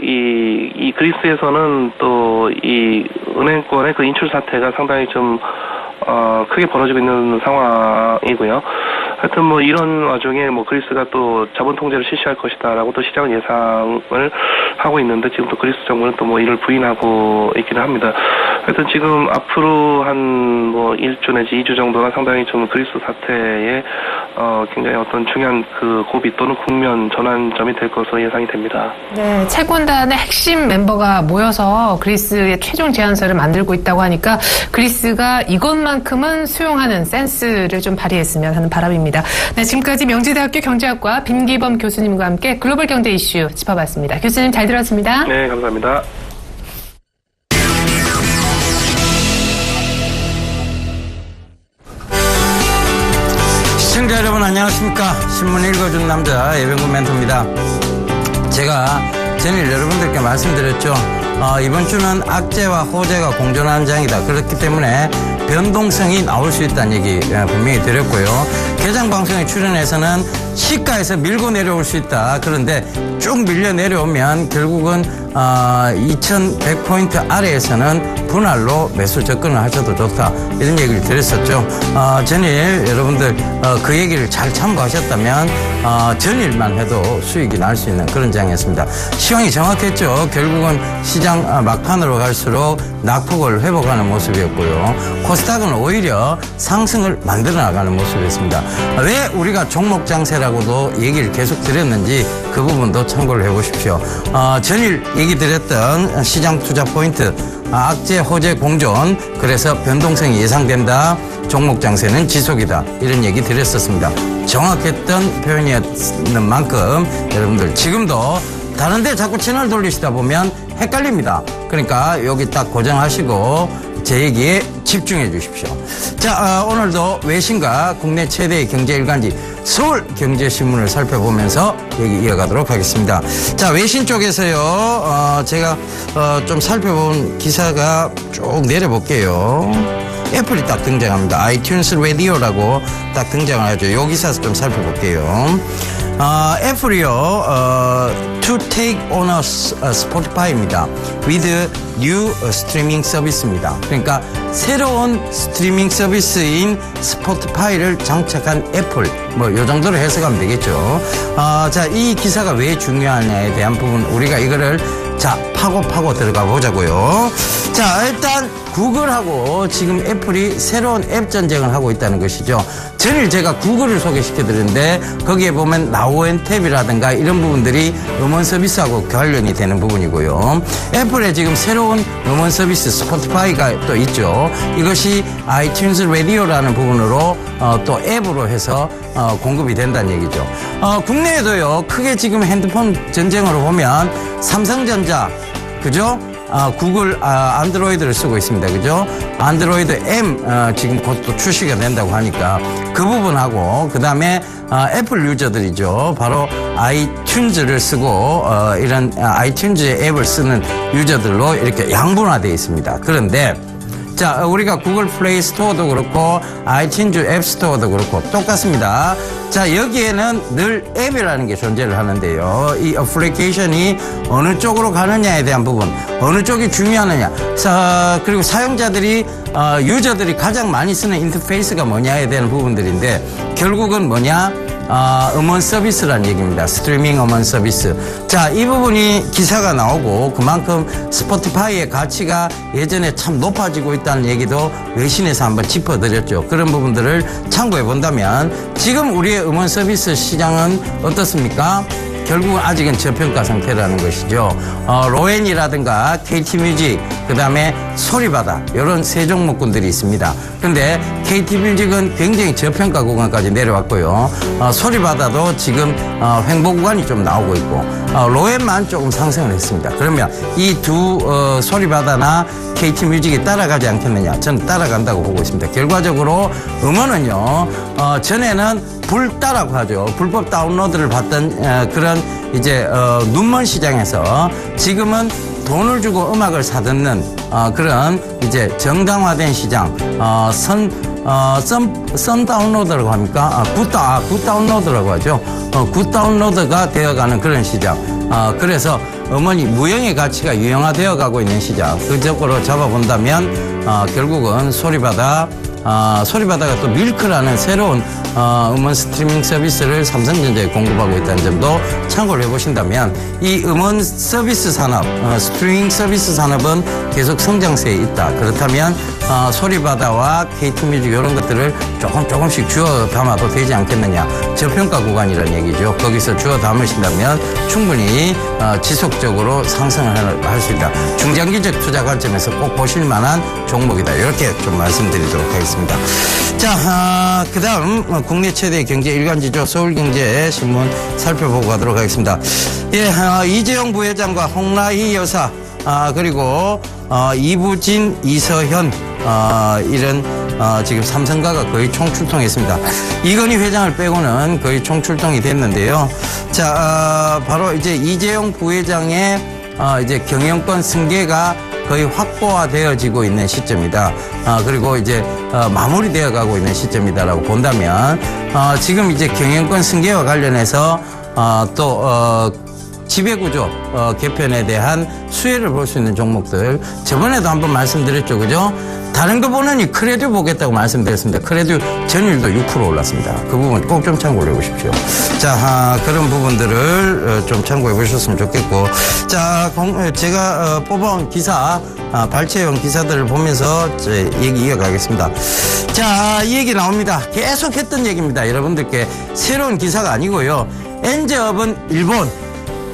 이 그리스에서는 또 이 은행권의 인출 사태가 상당히 좀 크게 벌어지고 있는 상황이고요. 하여튼 뭐 이런 와중에 뭐 그리스가 또 자본 통제를 실시할 것이다라고 또 시장은 예상을 하고 있는데, 지금 또 그리스 정부는 또 뭐 이를 부인하고 있기는 합니다. 하여튼 지금 앞으로 한 뭐 1주 내지 2주 정도가 상당히 좀 그리스 사태에 굉장히 어떤 중요한 고비 또는 국면 전환점이 될 것으로 예상이 됩니다. 네, 채권단의 핵심 멤버가 모여서 그리스의 최종 제안서를 만들고 있다고 하니까 그리스가 이것만큼은 수용하는 센스를 좀 발휘했으면 하는 바람입니다. 네, 지금까지 명지대학교 경제학과 빈기범 교수님과 함께 글로벌 경제 이슈 짚어봤습니다. 교수님 잘 들었습니다. 네, 감사합니다. 시청자 여러분 안녕하십니까. 신문 읽어준 남자 예병구 멘토입니다. 제가 전일 여러분들께 말씀드렸죠. 이번 주는 악재와 호재가 공존하는 장이다. 그렇기 때문에 변동성이 나올 수 있다는 얘기 분명히 드렸고요. 개장 방송에 출연해서는 시가에서 밀고 내려올 수 있다. 그런데 쭉 밀려 내려오면 결국은 2100포인트 아래에서는 분할로 매수 접근을 하셔도 좋다. 이런 얘기를 드렸었죠. 전일 여러분들 그 얘기를 잘 참고하셨다면 전일만 해도 수익이 날 수 있는 그런 장이었습니다. 시황이 정확했죠. 결국은 시장 막판으로 갈수록 낙폭을 회복하는 모습이었고요. 코스닥은 오히려 상승을 만들어 나가는 모습이었습니다. 왜 우리가 종목 장세라고도 얘기를 계속 드렸는지 그 부분도 참고를 해보십시오. 전일 얘기 드렸던 시장 투자 포인트 악재 호재 공존, 그래서 변동성이 예상된다. 종목 장세는 지속이다. 이런 얘기 드렸었습니다. 정확했던 표현이었는 만큼 여러분들 지금도 다른데 자꾸 채널 돌리시다 보면 헷갈립니다. 그러니까 여기 딱 고정하시고 제 얘기에 집중해 주십시오. 자, 오늘도 외신과 국내 최대의 경제일간지 서울경제신문을 살펴보면서 얘기 이어가도록 하겠습니다. 자, 외신 쪽에서요, 제가 좀 살펴본 기사가 쭉 내려볼게요. 애플이 딱 등장합니다. 아이튠스 라디오라고 딱 등장을 하죠. 이 기사 좀 살펴볼게요. 애플이요, to take on Spotify입니다. with new streaming 서비스입니다. 그러니까 새로운 스트리밍 서비스인 스포티파이를 장착한 애플, 요 정도로 해석하면 되겠죠. 자, 이 기사가 왜 중요하냐에 대한 부분, 우리가 이거를 자, 파고 들어가 보자고요. 자, 일단 구글하고 지금 애플이 새로운 앱 전쟁을 하고 있다는 것이죠. 전일 제가 구글을 소개시켜 드렸는데 거기에 보면 나우앤탭이라든가 이런 부분들이 음원 서비스하고 관련이 되는 부분이고요. 애플에 지금 새로운 음원 서비스 스포티파이가 또 있죠. 이것이 아이튠스 라디오라는 부분으로 또 앱으로 해서 공급이 된다는 얘기죠. 국내에도요, 크게 지금 핸드폰 전쟁으로 보면 삼성전자, 그죠? 구글 안드로이드를 쓰고 있습니다. 그죠? 안드로이드 M 지금 곧 또 출시가 된다고 하니까 그 부분하고 그다음에 애플 유저들이죠. 바로 아이튠즈를 쓰고 이런 아이튠즈의 앱을 쓰는 유저들로 이렇게 양분화되어 있습니다. 그런데 자, 우리가 구글 플레이 스토어도 그렇고 아이튠즈 앱 스토어도 그렇고 똑같습니다. 자, 여기에는 늘 앱이라는 게 존재를 하는데요. 이 어플리케이션이 어느 쪽으로 가느냐에 대한 부분, 어느 쪽이 중요하느냐. 그리고 사용자들이, 유저들이 가장 많이 쓰는 인터페이스가 뭐냐에 대한 부분들인데 결국은 뭐냐? 음원 서비스라는 얘기입니다. 스트리밍 음원 서비스. 자, 이 부분이 기사가 나오고 그만큼 스포티파이의 가치가 예전에 참 높아지고 있다는 얘기도 외신에서 한번 짚어드렸죠. 그런 부분들을 참고해 본다면 지금 우리의 음원 서비스 시장은 어떻습니까? 결국은 아직은 저평가 상태라는 것이죠. 로엔이라든가 KT뮤직, 그 다음에 소리바다, 이런 세 종목군들이 있습니다. 근데 KT뮤직은 굉장히 저평가 구간까지 내려왔고요. 소리바다도 지금 횡보 구간이 좀 나오고 있고, 로엔만 조금 상승을 했습니다. 그러면 이 두 소리바다나 KT뮤직이 따라가지 않겠느냐? 저는 따라간다고 보고 있습니다. 결과적으로 음원은요, 전에는 불따라고 하죠. 불법 다운로드를 받던 그런 이제 눈먼 시장에서 지금은 돈을 주고 음악을 사듣는 그런 이제 정당화된 시장, 선 다운로드라고 합니까? 굿 다운로드라고 하죠. 굿 다운로드가 되어가는 그런 시장. 그래서 음원이 무형의 가치가 유형화되어 가고 있는 시장. 그 쪽으로 잡아본다면 결국은 소리바다가 또 밀크라는 새로운 음원 스트리밍 서비스를 삼성전자에 공급하고 있다는 점도 참고를 해보신다면 이 음원 서비스 산업, 스트리밍 서비스 산업은 계속 성장세에 있다. 그렇다면 소리바다와 KT뮤직 이런 것들을 조금씩 주워 담아도 되지 않겠느냐. 저평가 구간이라는 얘기죠. 거기서 주워 담으신다면 충분히 지속적으로 상승을 할 수 있다. 중장기적 투자 관점에서 꼭 보실 만한 종목이다. 이렇게 좀 말씀드리도록 하겠습니다. 자, 그 다음 국내 최대 경제 일간지죠. 서울경제신문 살펴보고 가도록 하겠습니다. 예, 이재용 부회장과 홍라희 여사, 그리고 이부진, 이서현 이런 지금 삼성가가 거의 총출동했습니다. 이건희 회장을 빼고는 거의 총출동이 됐는데요. 자, 바로 이제 이재용 부회장의 이제 경영권 승계가 거의 확보화되어지고 있는 시점이다. 그리고 이제 마무리되어 가고 있는 시점이다라고 본다면 지금 이제 경영권 승계와 관련해서 또 지배구조 개편에 대한 수혜를 볼 수 있는 종목들 저번에도 한번 말씀드렸죠, 그죠? 다른 거 보느니 크레드 보겠다고 말씀드렸습니다. 크레드 전일도 6% 올랐습니다. 그 부분 꼭 좀 참고해 보십시오. 자, 그런 부분들을 좀 참고해 보셨으면 좋겠고, 자, 제가 뽑아온 기사, 발췌형 기사들을 보면서 얘기 이어가겠습니다. 자, 이 얘기 나옵니다. 계속 했던 얘기입니다. 여러분들께 새로운 기사가 아니고요. 엔제업은 일본,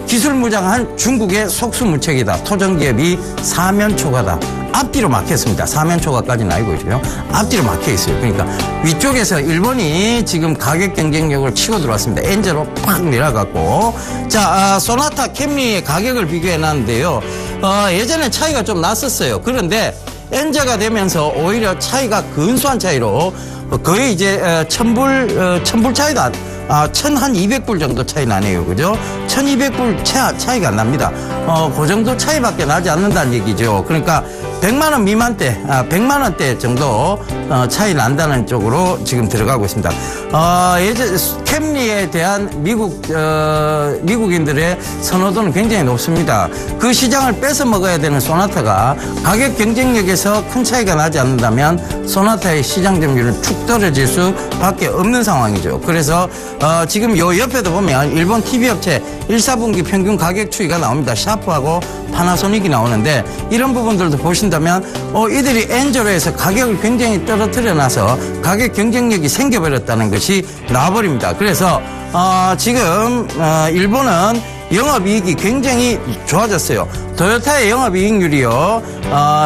기술무장한 중국의 속수무책이다. 토종기업이 사면초가다. 앞뒤로 막혔습니다. 사면초가까지는 아니고 있고요. 앞뒤로 막혀 있어요. 그러니까 위쪽에서 일본이 지금 가격 경쟁력을 치고 들어왔습니다. 엔제로 팍 내려갔고, 자, 소나타 캠리의 가격을 비교해 놨는데요. 예전에 차이가 좀 났었어요. 그런데 엔제가 되면서 오히려 차이가 근소한 차이로 거의 이제 천불 차이도 1,200불 정도 차이 나네요. 그죠? 1,200불 차이가 안 납니다. 그 정도 차이밖에 나지 않는다는 얘기죠. 그러니까 100만원 미만대, 100만원대 정도 차이 난다는 쪽으로 지금 들어가고 있습니다. 예전 캠리에 대한 미국인들의 선호도는 굉장히 높습니다. 그 시장을 뺏어 먹어야 되는 소나타가 가격 경쟁력에서 큰 차이가 나지 않는다면 소나타의 시장 점유율은 축 떨어질 수밖에 없는 상황이죠. 그래서 지금 요 옆에도 보면 일본 TV 업체 1, 4분기 평균 가격 추이가 나옵니다. 샤프하고 파나소닉이 나오는데 이런 부분들도 보신다면 이들이 엔저로에서 가격을 굉장히 떨어뜨려 놔서 가격 경쟁력이 생겨버렸다는 것이 나와버립니다. 그래서 지금 일본은 영업이익이 굉장히 좋아졌어요. 토요타의 영업이익률이요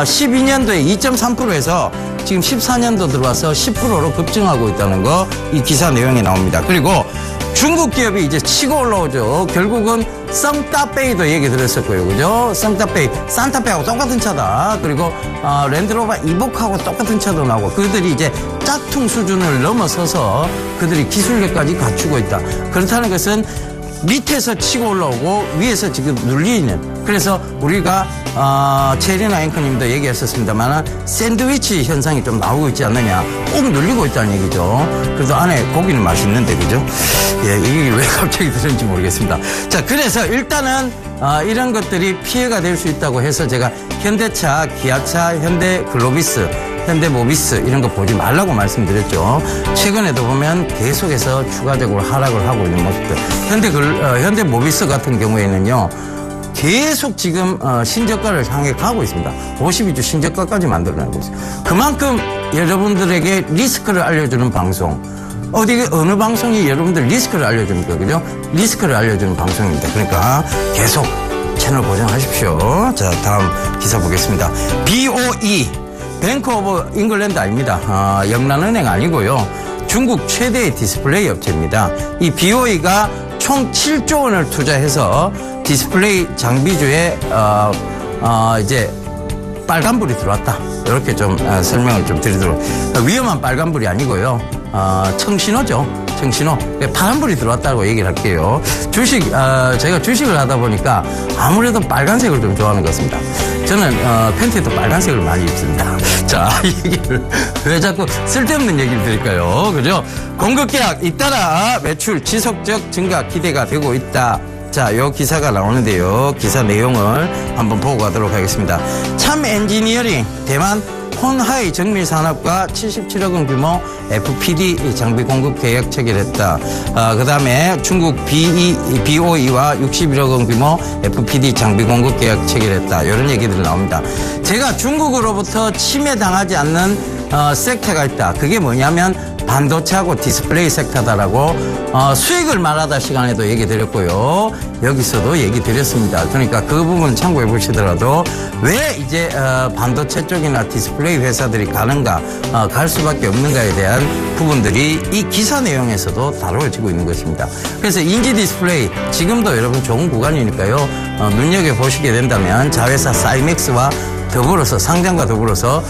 12년도에 2.3%에서 지금 14년도 들어와서 10%로 급증하고 있다는 거 이 기사 내용에 나옵니다. 그리고 중국 기업이 이제 치고 올라오죠. 결국은 썸따페이도 얘기 들었었고요. 그죠? 썸따페이, 산타페하고 똑같은 차다. 그리고 랜드로버 이복하고 똑같은 차도 나오고 그들이 이제 짝퉁 수준을 넘어서서 그들이 기술력까지 갖추고 있다. 그렇다는 것은 밑에서 치고 올라오고 위에서 지금 눌리는, 그래서 우리가 체리나 앵커님도 얘기했었습니다만 샌드위치 현상이 좀 나오고 있지 않느냐, 꼭 눌리고 있다는 얘기죠. 그래도 안에 고기는 맛있는데, 그죠? 예, 이게 왜 갑자기 들은지 모르겠습니다. 자, 그래서 일단은 이런 것들이 피해가 될 수 있다고 해서 제가 현대차, 기아차, 현대글로비스, 현대모비스 이런 거 보지 말라고 말씀드렸죠. 최근에도 보면 계속해서 추가적으로 하락을 하고 있는 모습들. 현대모비스 같은 경우에는요, 계속 지금 신저가를 향해 가고 있습니다. 52주 신저가까지 만들어내고 있어요. 그만큼 여러분들에게 리스크를 알려주는 방송, 어느 방송이 여러분들 리스크를 알려줍니까? 그죠? 리스크를 알려주는 방송입니다. 그러니까 계속 채널 고정하십시오. 자, 다음 기사 보겠습니다. BOE 뱅크 오브 잉글랜드 아닙니다. 영란은행 아니고요. 중국 최대의 디스플레이 업체입니다. 이 BOE가 총 7조 원을 투자해서 디스플레이 장비주에 이제 빨간불이 들어왔다. 이렇게 좀 설명을 좀 드리도록. 위험한 빨간불이 아니고요. 청신호죠. 청신호. 파란불이 들어왔다고 얘기를 할게요. 제가 주식을 하다 보니까 아무래도 빨간색을 좀 좋아하는 것 같습니다. 저는 팬티에도 빨간색을 많이 입습니다. 자, 이 얘기를 왜 자꾸 쓸데없는 얘기를 드릴까요? 그죠? 공급 계약 잇따라 매출 지속적 증가 기대가 되고 있다. 자, 요 기사가 나오는데요. 기사 내용을 한번 보고 가도록 하겠습니다. 참 엔지니어링 대만 혼하이 정밀 산업과 77억 원 규모 FPD 장비 공급 계약 체결했다. 그 다음에 중국 BOE와 61억 원 규모 FPD 장비 공급 계약 체결했다. 이런 얘기들이 나옵니다. 제가 중국으로부터 침해당하지 않는 섹터가 있다. 그게 뭐냐면 반도체하고 디스플레이 섹터다라고 수익을 말하다 시간에도 얘기 드렸고요. 여기서도 얘기 드렸습니다. 그러니까 그 부분 참고해 보시더라도 왜 이제 반도체 쪽이나 디스플레이 회사들이 가는가, 갈 수밖에 없는가에 대한 부분들이 이 기사 내용에서도 다뤄지고 있는 것입니다. 그래서 인지 디스플레이 지금도 여러분 좋은 구간이니까요. 눈여겨보시게 된다면 자회사 사이맥스와 더불어서 상장과 더불어서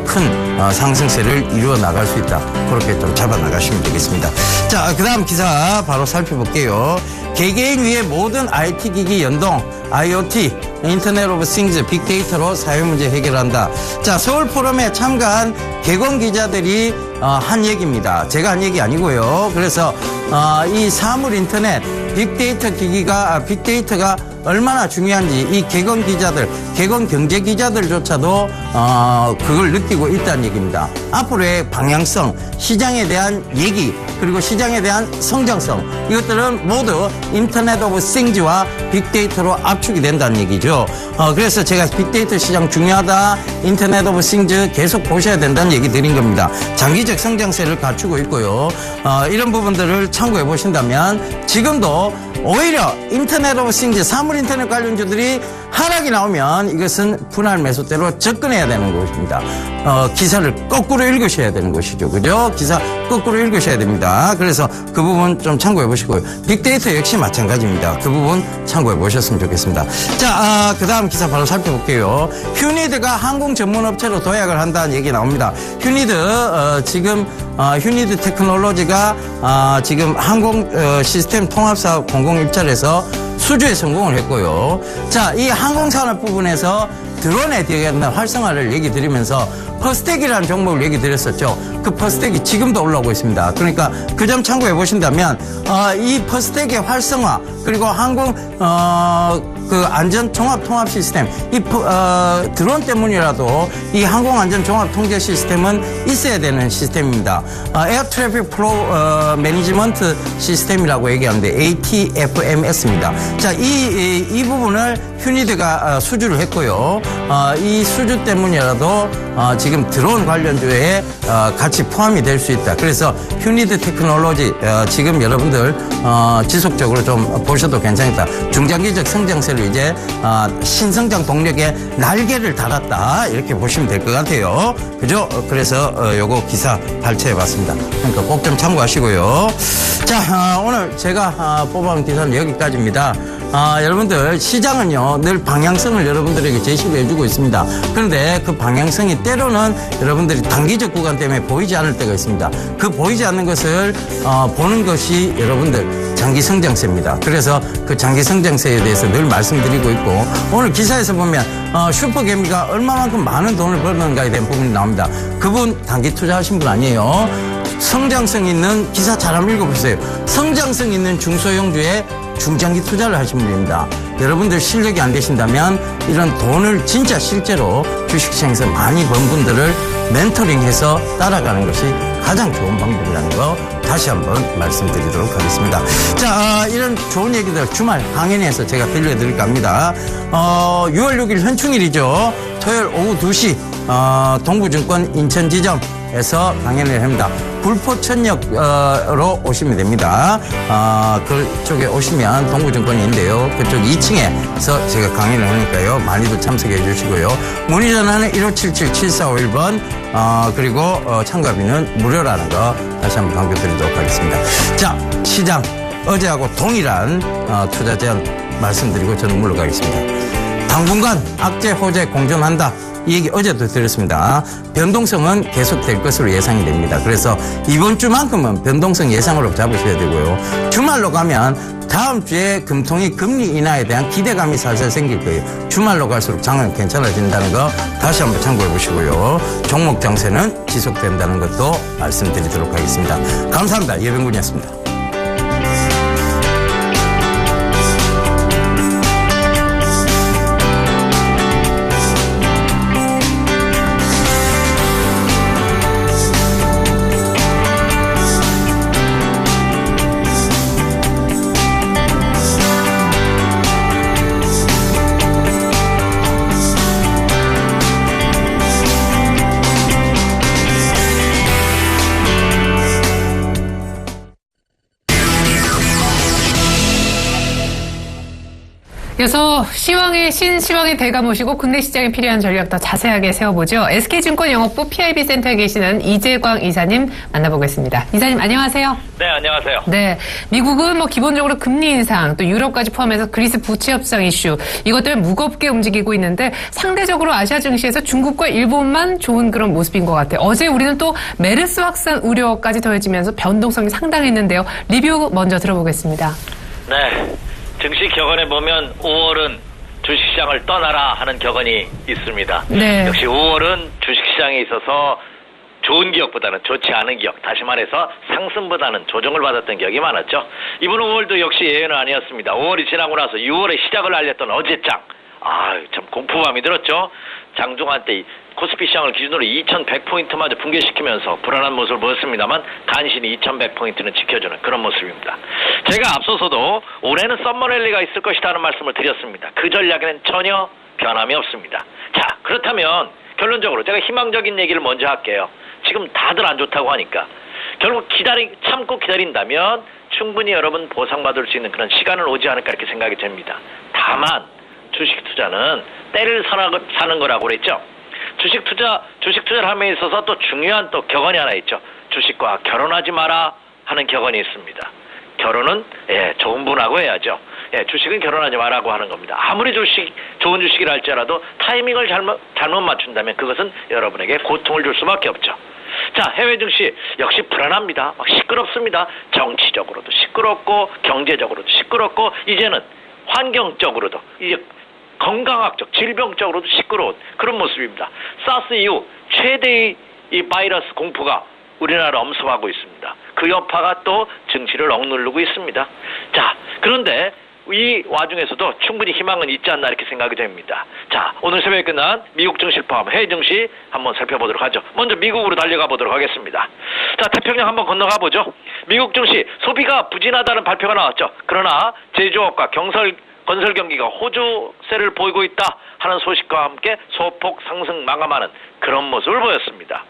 큰 상승세를 이루어 나갈 수 있다. 그렇게 좀 잡아 나가시면 되겠습니다. 자, 그다음 기사 바로 살펴볼게요. 개개인 위의 모든 IT 기기 연동, IoT, 인터넷 오브 싱즈, 빅데이터로 사회 문제 해결한다. 자, 서울 포럼에 참가한 개건 기자들이 한 얘기입니다. 제가 한 얘기 아니고요. 그래서 이 사물 인터넷, 빅데이터가 얼마나 중요한지 이 개건 기자들, 개건 경제 기자들조차도 그걸 느끼고 있다는 얘기입니다. 앞으로의 방향성, 시장에 대한 얘기, 그리고 시장에 대한 성장성, 이것들은 모두 인터넷 오브 싱즈와 빅데이터로 압축이 된다는 얘기죠. 그래서 제가 빅데이터 시장 중요하다, 인터넷 오브 싱즈 계속 보셔야 된다는 얘기 드린 겁니다. 장기적 성장세를 갖추고 있고요. 이런 부분들을 참고해 보신다면 지금도 오히려 인터넷 오브 싱즈, 사물 인터넷 관련주들이 하락이 나오면 이것은 분할 매수대로 접근해야 되는 것입니다. 기사를 거꾸로 읽으셔야 되는 것이죠. 그죠? 기사 거꾸로 읽으셔야 됩니다. 그래서 그 부분 좀 참고해 보시고요. 빅데이터 역시 마찬가지입니다. 그 부분 참고해 보셨으면 좋겠습니다. 자, 그 다음 기사 바로 살펴볼게요. 휴니드가 항공 전문 업체로 도약을 한다는 얘기 나옵니다. 휴니드, 지금, 휴니드 테크놀로지가, 지금 항공 시스템 통합사업 공공 입찰에서 수주에 성공을 했고요. 자, 이 항공산업 부분에서 드론에 대한 활성화를 얘기 드리면서 퍼스텍이라는 종목을 얘기 드렸었죠. 그 퍼스텍이 지금도 올라오고 있습니다. 그러니까 그 점 참고해 보신다면 이 퍼스텍의 활성화, 그리고 항공 그 안전 종합 통합 시스템, 이 드론 때문이라도 이 항공 안전 종합 통제 시스템은 있어야 되는 시스템입니다. 에어 트래픽 플로우 매니지먼트 시스템이라고 얘기하는데 ATFMS입니다. 자, 이 부분을 휴니드가 수주를 했고요. 이 수주 때문이라도 지금 드론 관련주에 같이 포함이 될 수 있다. 그래서 휴니드 테크놀로지 지금 여러분들 지속적으로 좀 보셔도 괜찮겠다. 중장기적 성장세를 이제 신성장 동력에 날개를 달았다, 이렇게 보시면 될 것 같아요. 그죠? 그래서 요거 기사 발췌해봤습니다. 그러니까 꼭 좀 참고하시고요. 자, 오늘 제가 뽑아온 기사는 여기까지입니다. 여러분들, 시장은요 늘 방향성을 여러분들에게 제시를 해주고 있습니다. 그런데 그 방향성이 때로는 여러분들이 단기적 구간 때문에 보이지 않을 때가 있습니다. 그 보이지 않는 것을 보는 것이 여러분들 장기 성장세입니다. 그래서 그 장기 성장세에 대해서 늘 말씀드리고 있고, 오늘 기사에서 보면 슈퍼개미가 얼마만큼 많은 돈을 벌었는가에 대한 부분이 나옵니다. 그분 단기 투자하신 분 아니에요. 성장성 있는, 기사 잘 한번 읽어보세요. 성장성 있는 중소형주에 중장기 투자를 하신 분입니다. 여러분들 실력이 안 되신다면 이런 돈을 진짜 실제로 주식시장에서 많이 번 분들을 멘토링해서 따라가는 것이 가장 좋은 방법이라는 거 다시 한번 말씀드리도록 하겠습니다. 자, 이런 좋은 얘기들 주말 강연에서 제가 들려드릴까 합니다. 6월 6일 현충일이죠. 토요일 오후 2시 동부증권 인천지점에서 강연을 합니다. 불포천역으로 오시면 됩니다. 그쪽에 오시면 동부증권인데요. 그쪽 2층에서 제가 강연을 하니까요. 많이들 참석해 주시고요. 문의 전화는 1577-7451번, 그리고 참가비는 무료라는 거 다시 한번 강조드리도록 하겠습니다. 자, 시장 어제하고 동일한 투자 제안 말씀드리고 저는 물러가겠습니다. 당분간 악재 호재 공존한다. 이 얘기 어제도 드렸습니다. 변동성은 계속될 것으로 예상이 됩니다. 그래서 이번 주만큼은 변동성 예상으로 잡으셔야 되고요. 주말로 가면 다음 주에 금통위 금리 인하에 대한 기대감이 살살 생길 거예요. 주말로 갈수록 장은 괜찮아진다는 거 다시 한번 참고해 보시고요. 종목 장세는 지속된다는 것도 말씀드리도록 하겠습니다. 감사합니다. 예병군이었습니다. 이어서 시황의 신시황의 대가 모시고 국내 시장에 필요한 전략 더 자세하게 세워보죠. SK증권 영업부 PIB 센터에 계시는 이재광 이사님 만나보겠습니다. 이사님 안녕하세요. 네, 안녕하세요. 네, 미국은 기본적으로 금리 인상, 또 유럽까지 포함해서 그리스 부채 협상 이슈 이것 때문에 무겁게 움직이고 있는데 상대적으로 아시아 증시에서 중국과 일본만 좋은 그런 모습인 것 같아요. 어제 우리는 또 메르스 확산 우려까지 더해지면서 변동성이 상당했는데요. 리뷰 먼저 들어보겠습니다. 네, 증시 격언에 보면 5월은 주식시장을 떠나라 하는 격언이 있습니다. 네. 역시 5월은 주식시장에 있어서 좋은 기억보다는 좋지 않은 기억, 다시 말해서 상승보다는 조정을 받았던 기억이 많았죠. 이번 5월도 역시 예외는 아니었습니다. 5월이 지나고 나서 6월의 시작을 알렸던 어제장, 참 공포감이 들었죠. 장중한 때 코스피 시장을 기준으로 2100포인트마저 붕괴시키면서 불안한 모습을 보였습니다만 간신히 2100포인트는 지켜주는 그런 모습입니다. 제가 앞서서도 올해는 썸머랠리가 있을 것이다 하는 말씀을 드렸습니다. 그 전략에는 전혀 변함이 없습니다. 자, 그렇다면 결론적으로 제가 희망적인 얘기를 먼저 할게요. 지금 다들 안 좋다고 하니까 결국 참고 기다린다면 충분히 여러분 보상받을 수 있는 그런 시간은 오지 않을까 이렇게 생각이 됩니다. 다만 주식 투자는 때를 사는 거라고 그랬죠. 주식 투자를 함에 있어서 또 중요한 또 격언이 하나 있죠. 주식과 결혼하지 마라 하는 격언이 있습니다. 결혼은 좋은 분하고 해야죠. 주식은 결혼하지 마라고 하는 겁니다. 아무리 좋은 주식이라 할지라도 타이밍을 잘못 맞춘다면 그것은 여러분에게 고통을 줄 수밖에 없죠. 자, 해외 증시 역시 불안합니다. 막 시끄럽습니다. 정치적으로도 시끄럽고 경제적으로도 시끄럽고 이제는 환경적으로도 이제 건강학적, 질병적으로도 시끄러운 그런 모습입니다. 사스 이후 최대의 이 바이러스 공포가 우리나라를 엄습하고 있습니다. 그 여파가 또 증시를 억누르고 있습니다. 자, 그런데 이 와중에서도 충분히 희망은 있지 않나 이렇게 생각이 됩니다. 자, 오늘 새벽에 끝난 미국 증시 포함 해외 증시 한번 살펴보도록 하죠. 먼저 미국으로 달려가 보도록 하겠습니다. 자, 태평양 한번 건너가 보죠. 미국 증시 소비가 부진하다는 발표가 나왔죠. 그러나 제조업과 건설 경기가 호조세를 보이고 있다 하는 소식과 함께 소폭 상승 마감하는 그런 모습을 보였습니다.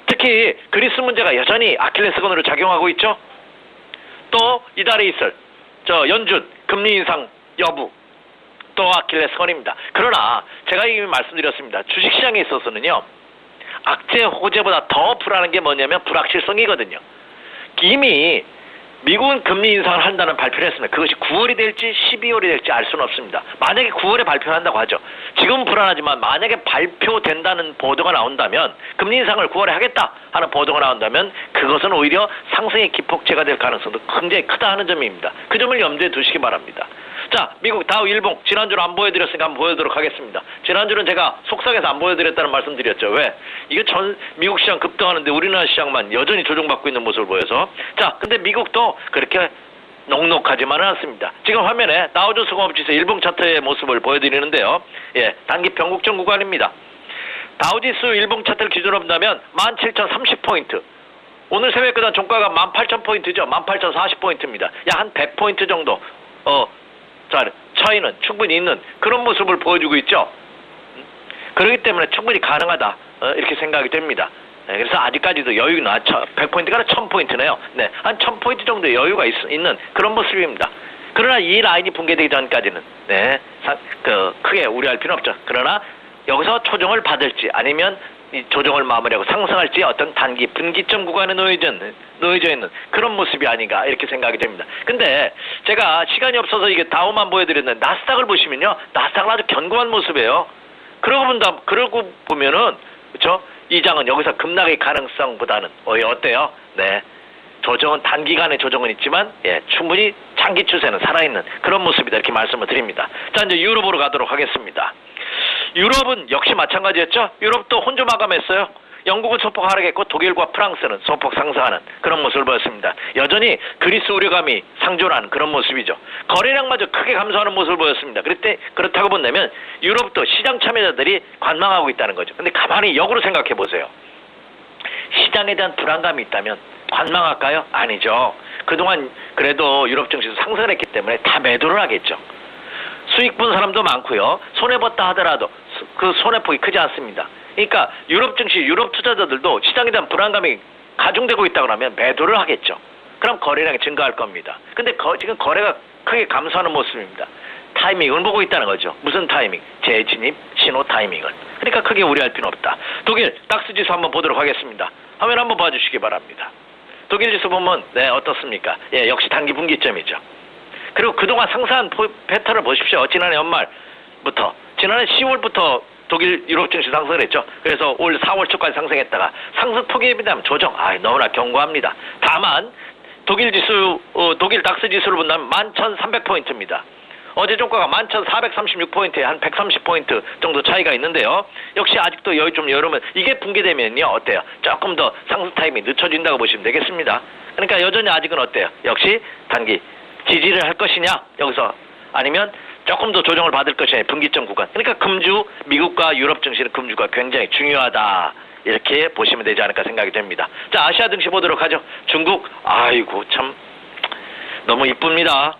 특히 그리스 문제가 여전히 아킬레스건으로 작용하고 있죠. 또 이달에 있을 연준 금리 인상 여부 또 아킬레스건입니다. 그러나 제가 이미 말씀드렸습니다. 주식시장에 있어서는요. 악재 호재보다 더 불안한 게 뭐냐면 불확실성이거든요. 이미 미국은 금리 인상을 한다는 발표를 했습니다. 그것이 9월이 될지 12월이 될지 알 수는 없습니다. 만약에 9월에 발표를 한다고 하죠. 지금은 불안하지만 만약에 발표된다는 보도가 나온다면 금리 인상을 9월에 하겠다 하는 보도가 나온다면 그것은 오히려 상승의 기폭제가 될 가능성도 굉장히 크다 하는 점입니다. 그 점을 염두에 두시기 바랍니다. 자, 미국 다우 일봉 지난주로 안 보여드렸으니까 한번 보여드리도록 하겠습니다. 지난주는 제가 속상해서 안 보여드렸다는 말씀 드렸죠. 왜? 이게 미국 시장 급등하는데 우리나라 시장만 여전히 조정받고 있는 모습을 보여서. 자, 근데 미국도 그렇게 녹록하지만은 않습니다. 지금 화면에 다우존스 공업지수 일봉 차트의 모습을 보여드리는데요. 단기 변곡점 구간입니다. 다우지수 일봉 차트를 기준으로 본다면 17,030포인트. 오늘 새벽 끝난 종가가 18,000포인트죠. 18,040포인트입니다. 약 한 100포인트 정도 차이는 충분히 있는 그런 모습을 보여주고 있죠. 그렇기 때문에 충분히 가능하다 이렇게 생각이 됩니다. 그래서 아직까지도 여유는 100포인트가 1000포인트네요. 네, 한 1000포인트 정도의 여유가 있는 그런 모습입니다. 그러나 이 라인이 붕괴되기 전까지는 크게 우려할 필요는 없죠. 그러나 여기서 조정을 받을지 아니면 이 조정을 마무리하고 상승할지 어떤 단기 분기점 구간에 놓여져 있는 그런 모습이 아닌가 이렇게 생각이 됩니다. 근데 제가 시간이 없어서 이게 다우만 보여드렸는데 나스닥을 보시면요. 나스닥은 아주 견고한 모습이에요. 그러고 보면은 그렇죠? 이 장은 여기서 급락의 가능성보다는 어때요? 네. 조정은 단기간의 조정은 있지만 충분히 장기 추세는 살아있는 그런 모습이다 이렇게 말씀을 드립니다. 자, 이제 유럽으로 가도록 하겠습니다. 유럽은 역시 마찬가지였죠. 유럽도 혼조 마감했어요. 영국은 소폭 하락했고 독일과 프랑스는 소폭 상승하는 그런 모습을 보였습니다. 여전히 그리스 우려감이 상존하는 그런 모습이죠. 거래량마저 크게 감소하는 모습을 보였습니다. 그렇다고 본다면 유럽도 시장 참여자들이 관망하고 있다는 거죠. 근데 가만히 역으로 생각해 보세요. 시장에 대한 불안감이 있다면 관망할까요? 아니죠. 그동안 그래도 유럽 증시도 상승을 했기 때문에 다 매도를 하겠죠. 수익 본 사람도 많고요. 손해봤다 하더라도 그 손해폭이 크지 않습니다. 그러니까 유럽 증시, 유럽 투자자들도 시장에 대한 불안감이 가중되고 있다고 하면 매도를 하겠죠. 그럼 거래량이 증가할 겁니다. 근데 지금 거래가 크게 감소하는 모습입니다. 타이밍을 보고 있다는 거죠. 무슨 타이밍? 재진입 신호 타이밍을. 그러니까 크게 우려할 필요는 없다. 독일 닥스 지수 한번 보도록 하겠습니다. 화면 한번 봐주시기 바랍니다. 독일 지수 보면 네 어떻습니까? 예, 역시 단기 분기점이죠. 그리고 그동안 상승한 패턴을 보십시오. 지난해 연말부터 지난해 10월부터 독일 유럽 증시 상승을 했죠. 그래서 올 4월 초까지 상승했다가 상승 폭에 비하면 조정. 너무나 견고합니다. 다만 독일 닥스 지수를 본다면 11,300포인트입니다. 어제 종가가 11,436포인트에 한 130포인트 정도 차이가 있는데요. 역시 아직도 여기 좀 여름은 이게 붕괴되면요 어때요? 조금 더 상승 타임이 늦춰진다고 보시면 되겠습니다. 그러니까 여전히 아직은 어때요? 역시 단기 지지를 할 것이냐 여기서 아니면 조금 더 조정을 받을 것이냐 분기점 구간. 그러니까 금주 미국과 유럽 증시는 금주가 굉장히 중요하다. 이렇게 보시면 되지 않을까 생각이 됩니다. 자, 아시아 증시 보도록 하죠. 중국, 아이고, 참, 너무 이쁩니다.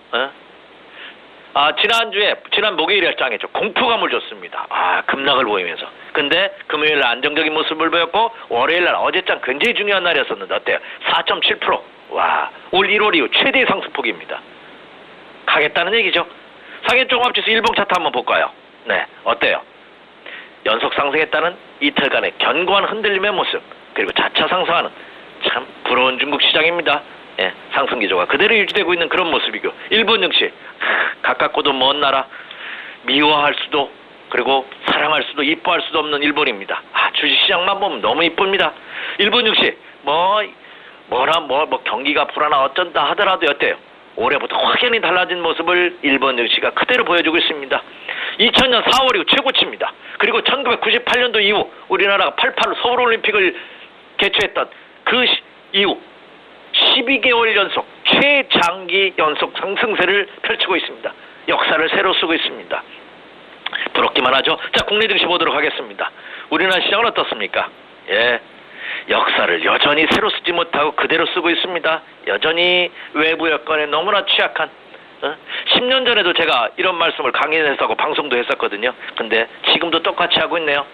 지난 목요일에 짱했죠. 공포감을 줬습니다. 급락을 보이면서. 근데 금요일날 안정적인 모습을 보였고, 월요일날 어제짱 굉장히 중요한 날이었었는데, 어때요? 4.7%. 와, 올 1월 이후 최대 상승폭입니다. 가겠다는 얘기죠. 상해 종합지수 일봉 차트 한번 볼까요? 네, 어때요? 연속 상승했다는 이틀간의 견고한 흔들림의 모습, 그리고 차차 상승하는 참 부러운 중국 시장입니다. 예, 상승 기조가 그대로 유지되고 있는 그런 모습이고, 일본 증시 가깝고도 먼 나라, 미워할 수도 그리고 사랑할 수도 이뻐할 수도 없는 일본입니다. 주식시장만 보면 너무 이쁩니다. 일본 증시 뭐 경기가 불안하 어쩐다 하더라도 어때요? 올해부터 확연히 달라진 모습을 일본 증시가 그대로 보여주고 있습니다. 2000년 4월 이후 최고치입니다. 그리고 1998년도 이후 우리나라가 88 서울올림픽을 개최했던 그 이후 12개월 연속 최장기 연속 상승세를 펼치고 있습니다. 역사를 새로 쓰고 있습니다. 부럽기만 하죠. 자, 국내 증시 보도록 하겠습니다. 우리나라 시장은 어떻습니까? 예, 역사를 여전히 새로 쓰지 못하고 그대로 쓰고 있습니다. 여전히 외부 여건에 너무나 취약한 10년 전에도 제가 이런 말씀을 강의했었고 방송도 했었거든요. 근데 지금도 똑같이 하고 있네요.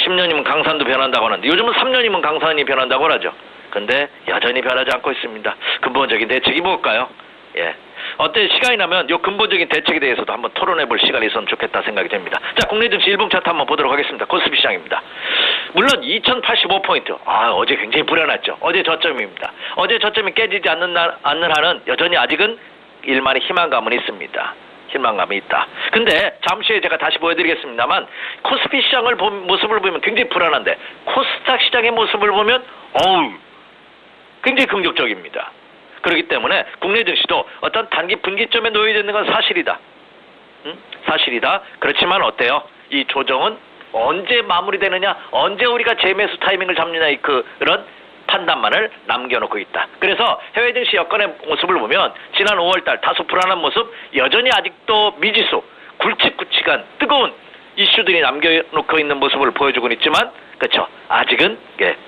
10년이면 강산도 변한다고 하는데 요즘은 3년이면 강산이 변한다고 하죠. 근데 여전히 변하지 않고 있습니다. 근본적인 대책이 뭘까요? 예. 어때 시간이 나면 이 근본적인 대책에 대해서도 한번 토론해볼 시간이 있으면 좋겠다 생각이 됩니다. 자, 국내 증시 일봉 차트 한번 보도록 하겠습니다. 코스피 시장입니다. 물론 2085포인트. 어제 굉장히 불안했죠. 어제 저점입니다. 어제 저점이 깨지지 않는 한은 여전히 아직은 일만의 희망감은 있습니다. 희망감이 있다. 근데 잠시 후에 제가 다시 보여드리겠습니다만 코스피 시장을 모습을 보면 굉장히 불안한데 코스닥 시장의 모습을 보면 굉장히 긍정적입니다. 그렇기 때문에 국내 증시도 어떤 단기 분기점에 놓여있는 건 사실이다. 사실이다. 그렇지만 어때요? 이 조정은 언제 마무리되느냐, 언제 우리가 재매수 타이밍을 잡느냐 그런 판단만을 남겨놓고 있다. 그래서 해외 증시 여건의 모습을 보면 지난 5월달 다소 불안한 모습, 여전히 아직도 미지수, 굵직굵직한 뜨거운 이슈들이 남겨놓고 있는 모습을 보여주고 있지만, 그렇죠. 아직은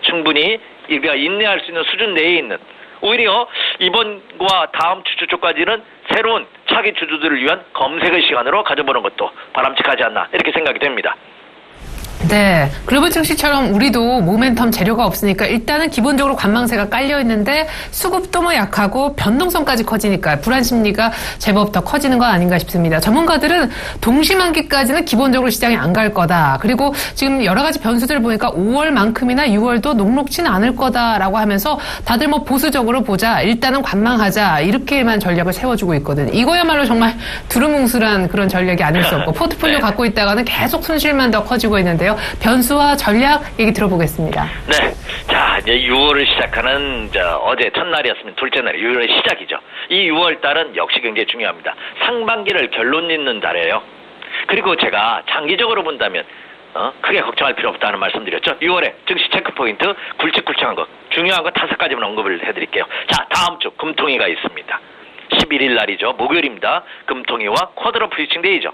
충분히 우리가 인내할 수 있는 수준 내에 있는, 오히려 이번과 다음 주 초까지는 새로운 차기 주주들을 위한 검색의 시간으로 가져보는 것도 바람직하지 않나 이렇게 생각이 됩니다. 네. 글로벌 증시처럼 우리도 모멘텀 재료가 없으니까 일단은 기본적으로 관망세가 깔려 있는데 수급도 약하고 변동성까지 커지니까 불안 심리가 제법 더 커지는 거 아닌가 싶습니다. 전문가들은 동시만기까지는 기본적으로 시장이 안 갈 거다. 그리고 지금 여러 가지 변수들을 보니까 5월만큼이나 6월도 녹록치는 않을 거다라고 하면서 다들 보수적으로 보자. 일단은 관망하자. 이렇게만 전략을 세워주고 있거든요. 이거야말로 정말 두루뭉술한 그런 전략이 아닐 수 없고 포트폴리오 갖고 있다가는 계속 손실만 더 커지고 있는데요. 변수와 전략 얘기 들어보겠습니다. 네. 자, 이제 6월을 시작하는 어제 첫날이었으면 둘째 날이 6월의 시작이죠. 이 6월 달은 역시 굉장히 중요합니다. 상반기를 결론 짓는 달이에요. 그리고 제가 장기적으로 본다면 크게 걱정할 필요 없다는 말씀드렸죠. 6월에 증시 체크포인트 굵직굵직한 것, 중요한 것 5가지만 언급을 해드릴게요. 자, 다음 주 금통위가 있습니다. 11일 날이죠. 목요일입니다. 금통위와 쿼드러 프리칭 데이죠.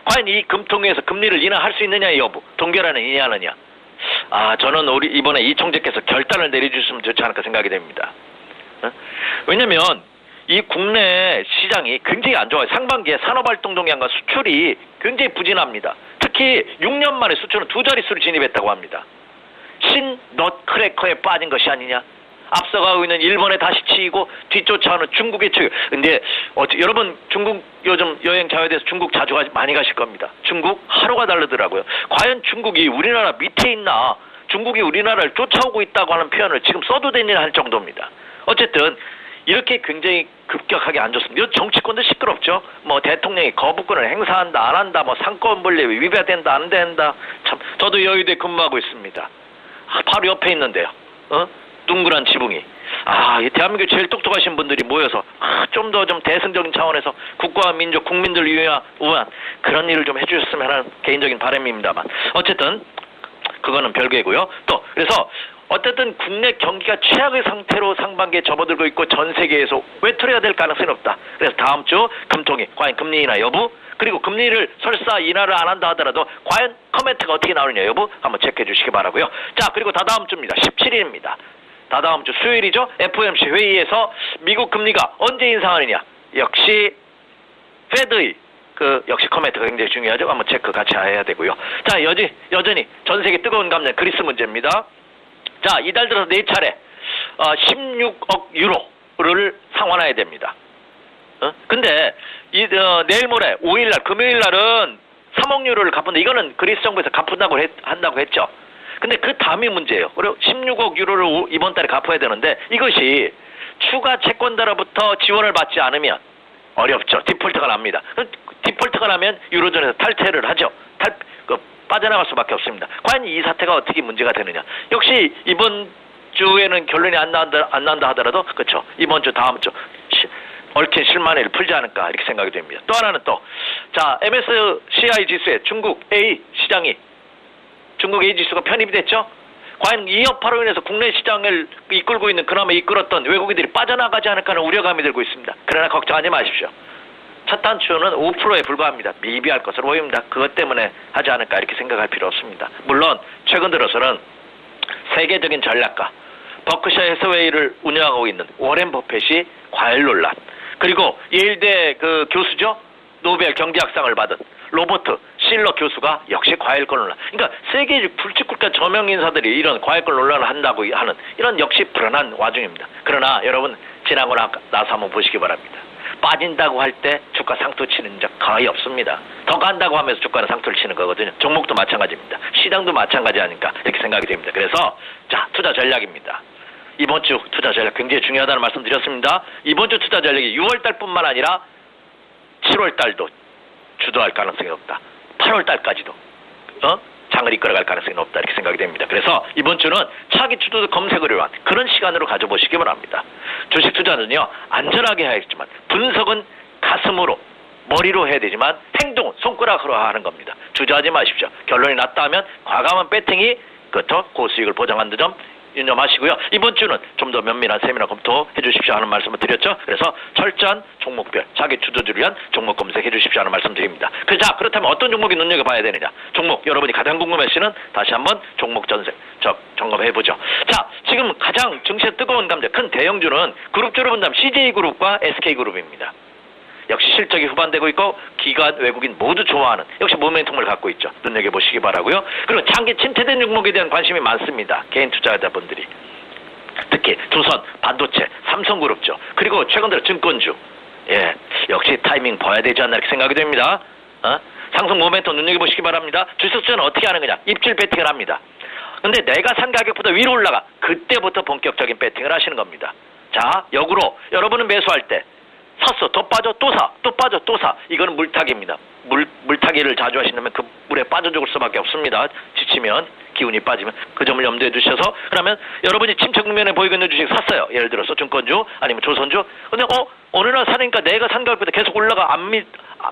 과연 이 금통위에서 금리를 인하할 수 있느냐의 여부, 동결하는 인하하느냐. 저는 이번에 이 총재께서 결단을 내려주시면 좋지 않을까 생각이 됩니다. 왜냐면 이 국내 시장이 굉장히 안 좋아요. 상반기에 산업활동동향과 수출이 굉장히 부진합니다. 특히 6년 만에 수출은 2자릿수로 진입했다고 합니다. 신 넛크래커에 빠진 것이 아니냐. 앞서가고 있는 일본에 다시 치이고 뒤쫓아오는 중국에 치이고. 근데 여러분 중국 요즘 여행 자유돼서 중국 자주 많이 가실 겁니다. 중국 하루가 다르더라고요. 과연 중국이 우리나라 밑에 있나? 중국이 우리나라를 쫓아오고 있다고 하는 표현을 지금 써도 되느냐 할 정도입니다. 어쨌든 이렇게 굉장히 급격하게 안 좋습니다. 이거 정치권도 시끄럽죠. 뭐 대통령이 거부권을 행사한다, 안 한다, 뭐 상권분립 위배된다, 안 된다. 참, 저도 여의도에 근무하고 있습니다. 바로 옆에 있는데요. 둥그란 지붕이. 이 대한민국 제일 똑똑하신 분들이 모여서 좀 더 좀 대승적인 차원에서 국가와 민족, 국민들 위한 그런 일을 좀 해주셨으면 하는 개인적인 바람입니다만 어쨌든 그거는 별개고요. 또 그래서 어쨌든 국내 경기가 최악의 상태로 상반기에 접어들고 있고 전 세계에서 외톨이가 될 가능성이 없다. 그래서 다음 주 금통위 과연 금리 인하 여부 그리고 금리를 설사 인하를 안 한다 하더라도 과연 코멘트가 어떻게 나오느냐 여부 한번 체크해 주시기 바라고요. 자 그리고 다다음 주입니다. 17일입니다. 다다음 주 수요일이죠. FOMC 회의에서 미국 금리가 언제 인상하느냐 역시 페드의 역시 코멘트가 굉장히 중요하죠. 한번 체크 같이 해야 되고요. 자 여전히 전 세계 뜨거운 감정 그리스 문제입니다. 자, 이달 들어서 4차례 16억 유로를 상환해야 됩니다. 근데 내일 모레 5일날 금요일날은 3억 유로를 갚는다. 이거는 그리스 정부에서 한다고 했죠. 근데 그 다음이 문제예요. 그리고 16억 유로를 이번 달에 갚아야 되는데 이것이 추가 채권자로부터 지원을 받지 않으면 어렵죠. 디폴트가 납니다. 디폴트가 나면 유로존에서 탈퇴를 하죠. 빠져나갈 수밖에 없습니다. 과연 이 사태가 어떻게 문제가 되느냐. 역시 이번 주에는 결론이 안 난다 하더라도 그렇죠. 이번 주 다음 주 얽힌 실마리를 풀지 않을까 이렇게 생각이 됩니다. 또 하나는 자 MSCI 지수에 중국 A 지수가 편입이 됐죠. 과연 이 여파로 인해서 국내 시장을 이끌고 있는 그나마 이끌었던 외국인들이 빠져나가지 않을까 하는 우려감이 들고 있습니다. 그러나 걱정하지 마십시오. 첫 단추는 5%에 불과합니다. 미비할 것으로 보입니다. 그것 때문에 하지 않을까 이렇게 생각할 필요 없습니다. 물론 최근 들어서는 세계적인 전략가 버크셔 해서웨이를 운영하고 있는 워렌 버핏이 과열 논란 그리고 예일대 교수죠. 노벨 경제학상을 받은 로버트 실러 교수가 역시 과열권 논란. 그러니까 세계 굵직굵직한 저명 인사들이 이런 과열권 논란을 한다고 하는 이런 역시 불안한 와중입니다. 그러나 여러분 지나고 나서 한번 보시기 바랍니다. 빠진다고 할 때 주가 상투 치는 적 거의 없습니다. 더 간다고 하면서 주가는 상투를 치는 거거든요. 종목도 마찬가지입니다. 시장도 마찬가지 아닐까 이렇게 생각이 됩니다. 그래서 자 투자 전략입니다. 이번 주 투자 전략 굉장히 중요하다는 말씀 드렸습니다. 이번 주 투자 전략이 6월달뿐만 아니라 7월달도 주도할 가능성이 높다. 8월달까지도 장을 이끌어갈 가능성이 높다 이렇게 생각이 됩니다. 그래서 이번 주는 차기 주도 검색을 위한 그런 시간으로 가져보시기 바랍니다. 주식 투자는요 안전하게 해야겠지만 분석은 가슴으로 머리로 해야 되지만 행동은 손가락으로 하는 겁니다. 주저하지 마십시오. 결론이 났다 하면 과감한 배팅이 고수익을 보장한다는 점 유념하시고요. 이번 주는 좀 더 면밀한 세미나 검토해 주십시오 하는 말씀을 드렸죠. 그래서 철저한 종목별 자기 주도주를 위한 종목 검색해 주십시오 하는 말씀 드립니다. 자 그렇다면 어떤 종목이 눈여겨봐야 되느냐. 종목 여러분이 가장 궁금하시는 다시 한번 종목 점검해보죠. 자 지금 가장 증시의 뜨거운 감자 큰 대형주는 그룹주로 본다면 CJ그룹과 SK그룹입니다. 역시 실적이 후반되고 있고 기관 외국인 모두 좋아하는 역시 모멘텀을 갖고 있죠. 눈여겨보시기 바라고요. 그리고 장기 침체된 종목에 대한 관심이 많습니다. 개인 투자자분들이. 특히 조선, 반도체, 삼성그룹죠. 그리고 최근 들어 증권주. 역시 타이밍 봐야 되지 않나 이렇게 생각이 됩니다. 상승 모멘텀 눈여겨보시기 바랍니다. 주식 투자는 어떻게 하는 거냐. 입질 배팅을 합니다. 근데 내가 산 가격보다 위로 올라가. 그때부터 본격적인 배팅을 하시는 겁니다. 자 역으로 여러분은 매수할 때 샀어. 더 빠져. 또 사. 또 빠져. 또 사. 이거는 물타기입니다. 물타기를 자주 하시려면 그 물에 빠져 죽을 수밖에 없습니다. 지치면 기운이 빠지면 그 점을 염두에 두셔서 그러면 여러분이 침체 국면에 보이고 있는 주식 샀어요. 예를 들어서 증권주 아니면 조선주. 근데 어느 날 사니까 내가 산 가격보다 계속 올라가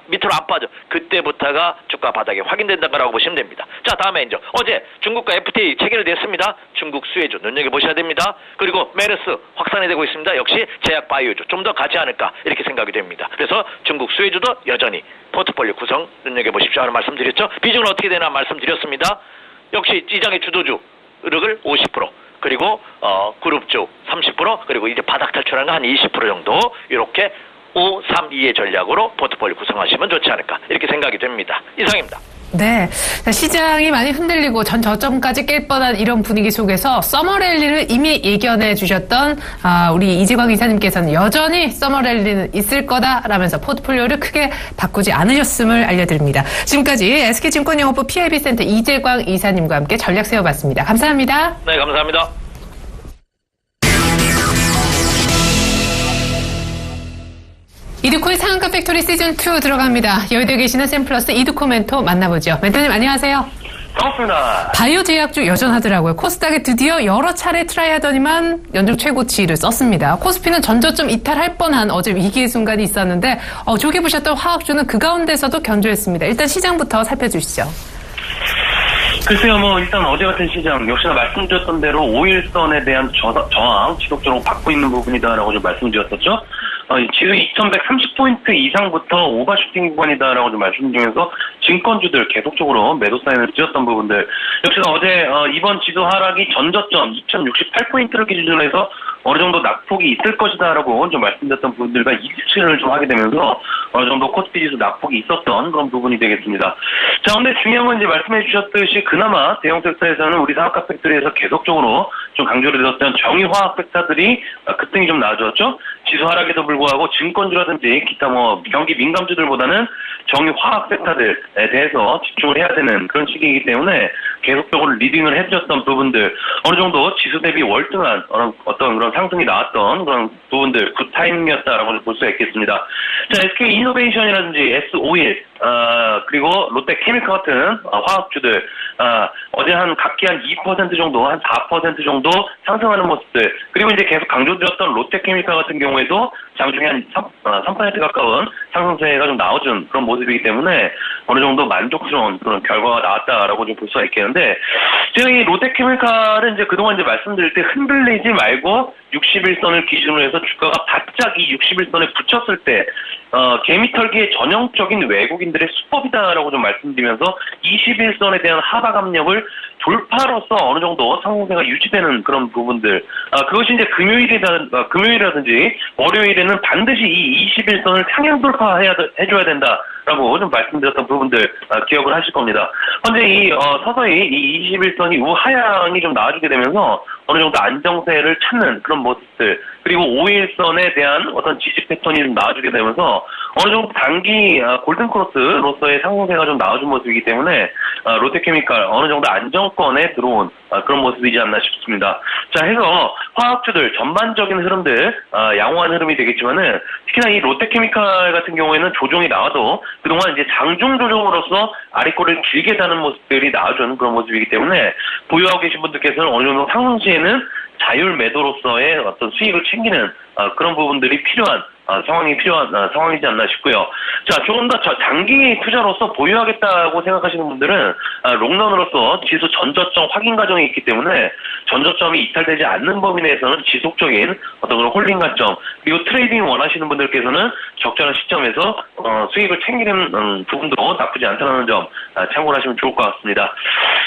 밑으로 안 빠져. 그때부터가 주가 바닥에 확인된다고 보시면 됩니다. 자 다음에 이제 어제 중국과 FTA 체결됐습니다. 중국 수혜주 눈여겨보셔야 됩니다. 그리고 메르스 확산이 되고 있습니다. 역시 제약 바이오주 좀 더 가지 않을까 이렇게 생각이 됩니다. 그래서 중국 수혜주도 여전히 포트폴리오 구성 눈여겨보십시오 하는 말씀 드렸죠. 비중은 어떻게 되나 말씀 드렸습니다. 역시 시장의 주도주를 50% 그리고 그룹주 30% 그리고 이제 바닥 탈출하는 거 한 20% 정도 이렇게 5, 3, 2의 전략으로 포트폴리오 구성하시면 좋지 않을까 이렇게 생각이 됩니다. 이상입니다. 네. 자, 시장이 많이 흔들리고 전 저점까지 깰 뻔한 이런 분위기 속에서 서머랠리를 이미 예견해 주셨던 우리 이재광 이사님께서는 여전히 서머랠리는 있을 거다라면서 포트폴리오를 크게 바꾸지 않으셨음을 알려드립니다. 지금까지 SK증권영업부 PIB센터 이재광 이사님과 함께 전략 세워봤습니다. 감사합니다. 네, 감사합니다. 이드코의 상한가 팩토리 시즌2 들어갑니다. 여의도에 계시는 샘플러스 이드코 멘토 만나보죠. 멘토님 안녕하세요. 반갑습니다. 바이오 제약주 여전하더라고요. 코스닥에 드디어 여러 차례 트라이하더니만 연중 최고치를 썼습니다. 코스피는 전저점 이탈할 뻔한 어제 위기의 순간이 있었는데 좋게 보셨던 화학주는 그 가운데서도 견조했습니다. 일단 시장부터 살펴주시죠. 글쎄요, 일단 어제 같은 시장, 역시나 말씀드렸던 대로 5일선에 대한 저항 지속적으로 받고 있는 부분이다라고 좀 말씀드렸었죠. 지수 2130포인트 이상부터 오버슈팅 구간이다라고 좀 말씀드리면서 증권주들 계속적으로 매도 사인을 띄웠던 부분들. 역시나 어제 이번 지수 하락이 전저점 2068포인트를 기준으로 해서 어느 정도 낙폭이 있을 것이다라고 좀 말씀드렸던 부분들과 일치를 좀 하게 되면서 어느 정도 코스피 지수 낙폭이 있었던 그런 부분이 되겠습니다. 자, 근데 중요한 건 이제 말씀해 주셨듯이 그나마 대형 섹터에서는 우리 사업가 팩토리에서 계속적으로 좀 강조를 드렸던 정유화학 섹터들이 급등이 좀 나아졌죠. 지수 하락에도 불구하고 증권주라든지 기타 경기 민감주들보다는 정유화학 섹터들에 대해서 집중을 해야 되는 그런 시기이기 때문에 계속적으로 리딩을 해주셨던 부분들, 어느 정도 지수 대비 월등한 어떤 그런 상승이 나왔던 그런 부분들, 굿 타이밍이었다라고 볼 수가 있겠습니다. 자, SK 이노베이션이라든지 S-오일, 그리고 롯데케미칼 같은 화학주들, 어제 각기 한 2% 정도, 한 4% 정도 상승하는 모습들, 그리고 이제 계속 강조드렸던 롯데케미칼 같은 경우에도 장중에 한 3% 가까운 상승세가 좀 나와준 그런 모습이기 때문에 어느 정도 만족스러운 그런 결과가 나왔다라고 좀 볼 수가 있겠는데, 제가 이 롯데케미칼은 이제 그동안 이제 말씀드릴 때 흔들리지 말고 61선을 기준으로 해서 주가가 바짝 이 61선에 붙였을 때 개미털기의 전형적인 외국인들의 수법이다라고 좀 말씀드리면서 21선에 대한 하락 압력을 돌파로서 어느 정도 상승세가 유지되는 그런 부분들, 그것이 이제 금요일이라든지 월요일에는 반드시 이 21선을 상향 돌파해줘야 된다라고 좀 말씀드렸던 부분들 기억을 하실 겁니다. 현재 서서히 이 21선이 우하향이 좀 나와주게 되면서 어느 정도 안정세를 찾는 그런 모습들, 그리고 5일선에 대한 어떤 지지 패턴이 좀 나와주게 되면서 어느 정도 단기 골든크로스로서의 상승세가 좀 나와준 모습이기 때문에 롯데케미칼 어느 정도 안정권에 들어온 그런 모습이지 않나 싶습니다. 자, 해서 화학주들 전반적인 흐름들 양호한 흐름이 되겠지만은 특히나 이 롯데케미칼 같은 경우에는 조정이 나와도 그동안 이제 장중 조정으로서 아래꼬리를 길게 다는 모습들이 나와준 그런 모습이기 때문에 보유하고 계신 분들께서는 어느 정도 상승 시에는 자율 매도로서의 어떤 수익을 챙기는 그런 부분들이 필요한 상황이지 않나 싶고요. 자, 조금 더 장기 투자로서 보유하겠다고 생각하시는 분들은 롱런으로서 지수 전저점 확인 과정이 있기 때문에 전저점이 이탈되지 않는 범위 내에서는 지속적인 어떤 그런 홀딩 관점, 그리고 트레이딩 원하시는 분들께서는 적절한 시점에서 수익을 챙기는 부분도 나쁘지 않다는 점 참고를 하시면 좋을 것 같습니다.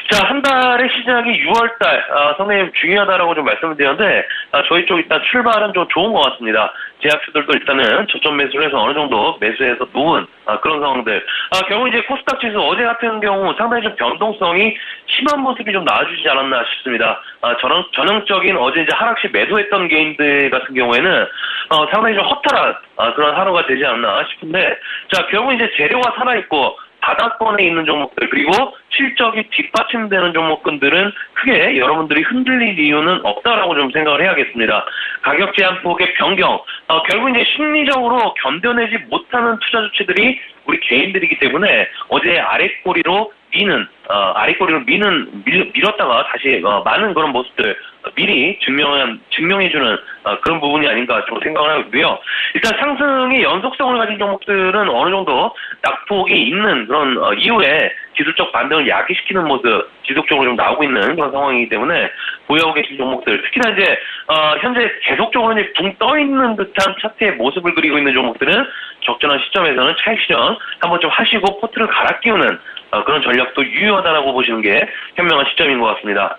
자, 한 달의 시작이 6월달 상당히 중요하다라고 좀 말씀을 드렸는데 저희 쪽 일단 출발은 좀 좋은 것 같습니다. 제약주들도 일단은 저점 매수를 해서 어느 정도 매수해서 놓은 그런 상황들. 결국 이제 코스닥 지수 어제 같은 경우 상당히 좀 변동성이 심한 모습이 좀 나와주지 않았나 싶습니다. 전형적인 어제 이제 하락 시 매도했던 개인들 같은 경우에는 상당히 좀 허탈한 그런 하루가 되지 않나 싶은데, 자, 결국 이제 재료가 살아있고 바닥권에 있는 종목들, 그리고 실적이 뒷받침되는 종목군들은 크게 여러분들이 흔들릴 이유는 없다라고 좀 생각을 해야겠습니다. 가격 제한폭의 변경, 결국 이제 심리적으로 견뎌내지 못하는 투자 주체들이 우리 개인들이기 때문에 어제 아랫꼬리로 밀었다가 다시 많은 그런 모습들 미리 증명해주는 그런 부분이 아닌가 좀 생각을 하고요. 일단 상승의 연속성을 가진 종목들은 어느 정도 낙폭이 있는 그런 이후에 기술적 반등을 야기시키는 모습 지속적으로 좀 나오고 있는 그런 상황이기 때문에 보유하고 계신 종목들, 특히나 이제 현재 계속적으로 이제 붕 떠 있는 듯한 차트의 모습을 그리고 있는 종목들은 적절한 시점에서는 차익 실현 한번 좀 하시고 포트를 갈아 끼우는 그런 전략도 유효하다라고 보시는 게 현명한 시점인 것 같습니다.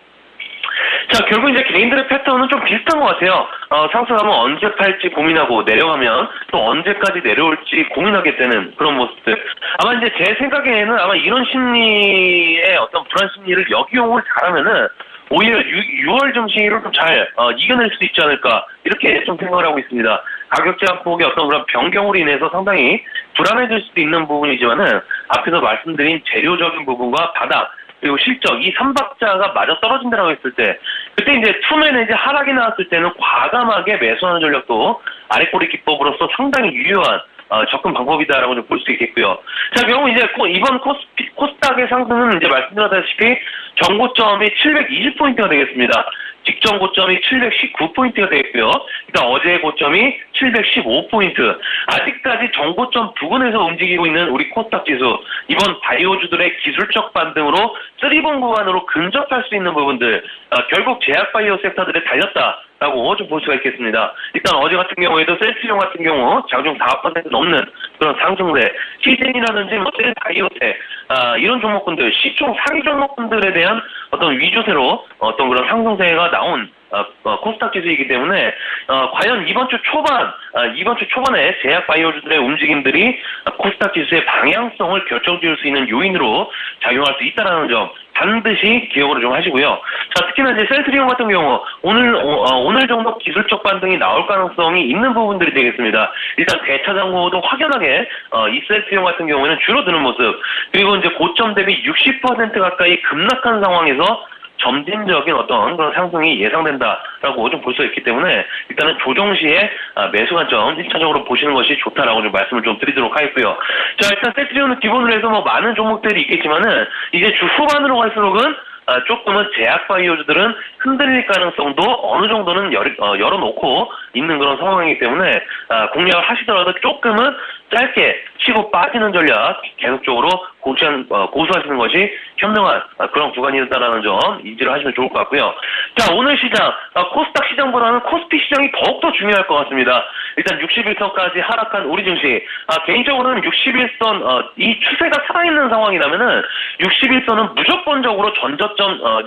자, 결국 이제 개인들의 패턴은 좀 비슷한 것 같아요. 상승하면 언제 팔지 고민하고 내려가면 또 언제까지 내려올지 고민하게 되는 그런 모습들. 아마 이제 제 생각에는 아마 이런 심리의 어떤 불안 심리를 역이용을 잘하면은 오히려 6월 증시를 좀 잘 이겨낼 수 있지 않을까 이렇게 좀 생각을 하고 있습니다. 가격 제한폭의 어떤 그런 변경으로 인해서 상당히 불안해질 수도 있는 부분이지만은 앞에서 말씀드린 재료적인 부분과 바닥 그리고 실적 이 3박자가 맞아 떨어진다라고 했을 때 그때 이제 투맨에 이제 하락이 나왔을 때는 과감하게 매수하는 전략도 아래꼬리 기법으로서 상당히 유효한 접근 방법이다라고 좀 볼 수 있겠고요. 자, 결국 이제 이번 코스닥의 상승은 이제 말씀드렸다시피 정고점이 720포인트가 되겠습니다. 직전 고점이 719포인트가 되겠고요. 일단 어제의 고점이 715포인트. 아직까지 정고점 부근에서 움직이고 있는 우리 코스닥 지수. 이번 바이오주들의 기술적 반등으로 쓰리봉 구간으로 근접할 수 있는 부분들. 결국 제약바이오 섹터들에 달렸다라고 좀 볼 수가 있겠습니다. 일단 어제 같은 경우에도 셀트리온 같은 경우 장중 4% 넘는 그런 상승세. 시젠이라든지 뭐 셀바이오텍 이런 종목군들, 시총 상위 종목군들에 대한 어떤 위주세로 어떤 그런 상승세가 나온 코스닥 지수이기 때문에 과연 이번 주 초반에 제약 바이오주들의 움직임들이 코스닥 지수의 방향성을 결정지을 수 있는 요인으로 작용할 수 있다는 점 반드시 기억을 좀 하시고요. 자, 특히나 이제 셀트리온 같은 경우 오늘 정도 기술적 반등이 나올 가능성이 있는 부분들이 되겠습니다. 일단 대차 잔고도 확연하게 이 셀트리온 같은 경우에는 줄어드는 모습 그리고 이제 고점 대비 60% 가까이 급락한 상황에서 점진적인 어떤 그런 상승이 예상된다라고 좀 볼 수 있기 때문에 일단은 조정 시에 매수 관점 1차적으로 보시는 것이 좋다라고 좀 말씀을 좀 드리도록 하겠고요. 자, 일단 셀트리온은 기본으로 해서 뭐 많은 종목들이 있겠지만은 이제 주 후반으로 갈수록은 조금은 제약바이오주들은 흔들릴 가능성도 어느 정도는 열어놓고 있는 그런 상황이기 때문에 공략을 하시더라도 조금은 짧게 치고 빠지는 전략 계속적으로 고수하시는 것이 현명한 그런 구간이었다라는 점 인지를 하시면 좋을 것 같고요. 자, 오늘 시장 코스닥 시장보다는 코스피 시장이 더욱더 중요할 것 같습니다. 일단 61선까지 하락한 우리 증시 개인적으로는 61선 이 추세가 살아있는 상황이라면은 61선은 무조건적으로 전저점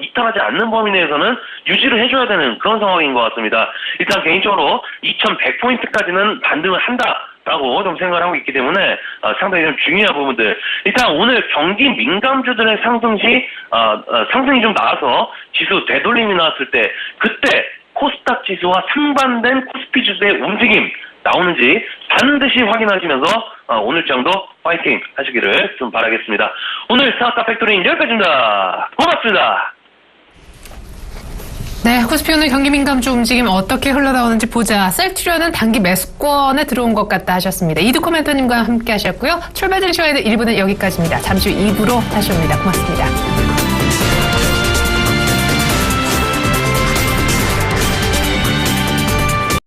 이탈하지 않는 범위 내에서는 유지를 해줘야 되는 그런 상황인 것 같습니다. 일단 개인적으로 2100포인트까지는 반등을 한다라고 좀 생각을 하고 있기 때문에 상당히 좀 중요한 부분들. 일단 오늘 경기 민감주들의 상승이 좀 나와서 지수 되돌림이 나왔을 때 그때 코스닥 지수와 상반된 코스피 지수의 움직임 나오는지 반드시 확인하시면서 오늘장도 파이팅 하시기를 좀 바라겠습니다. 오늘 스타트업 팩토리는 여기까지입니다. 고맙습니다. 네, 코스피 오늘 경기 민감주 움직임 어떻게 흘러나오는지 보자. 셀트리온은 단기 매수권에 들어온 것 같다 하셨습니다. 이두코 멘토님과 함께 하셨고요. 출발 증시와의 1부는 여기까지입니다. 잠시 후 2부로 다시 옵니다. 고맙습니다.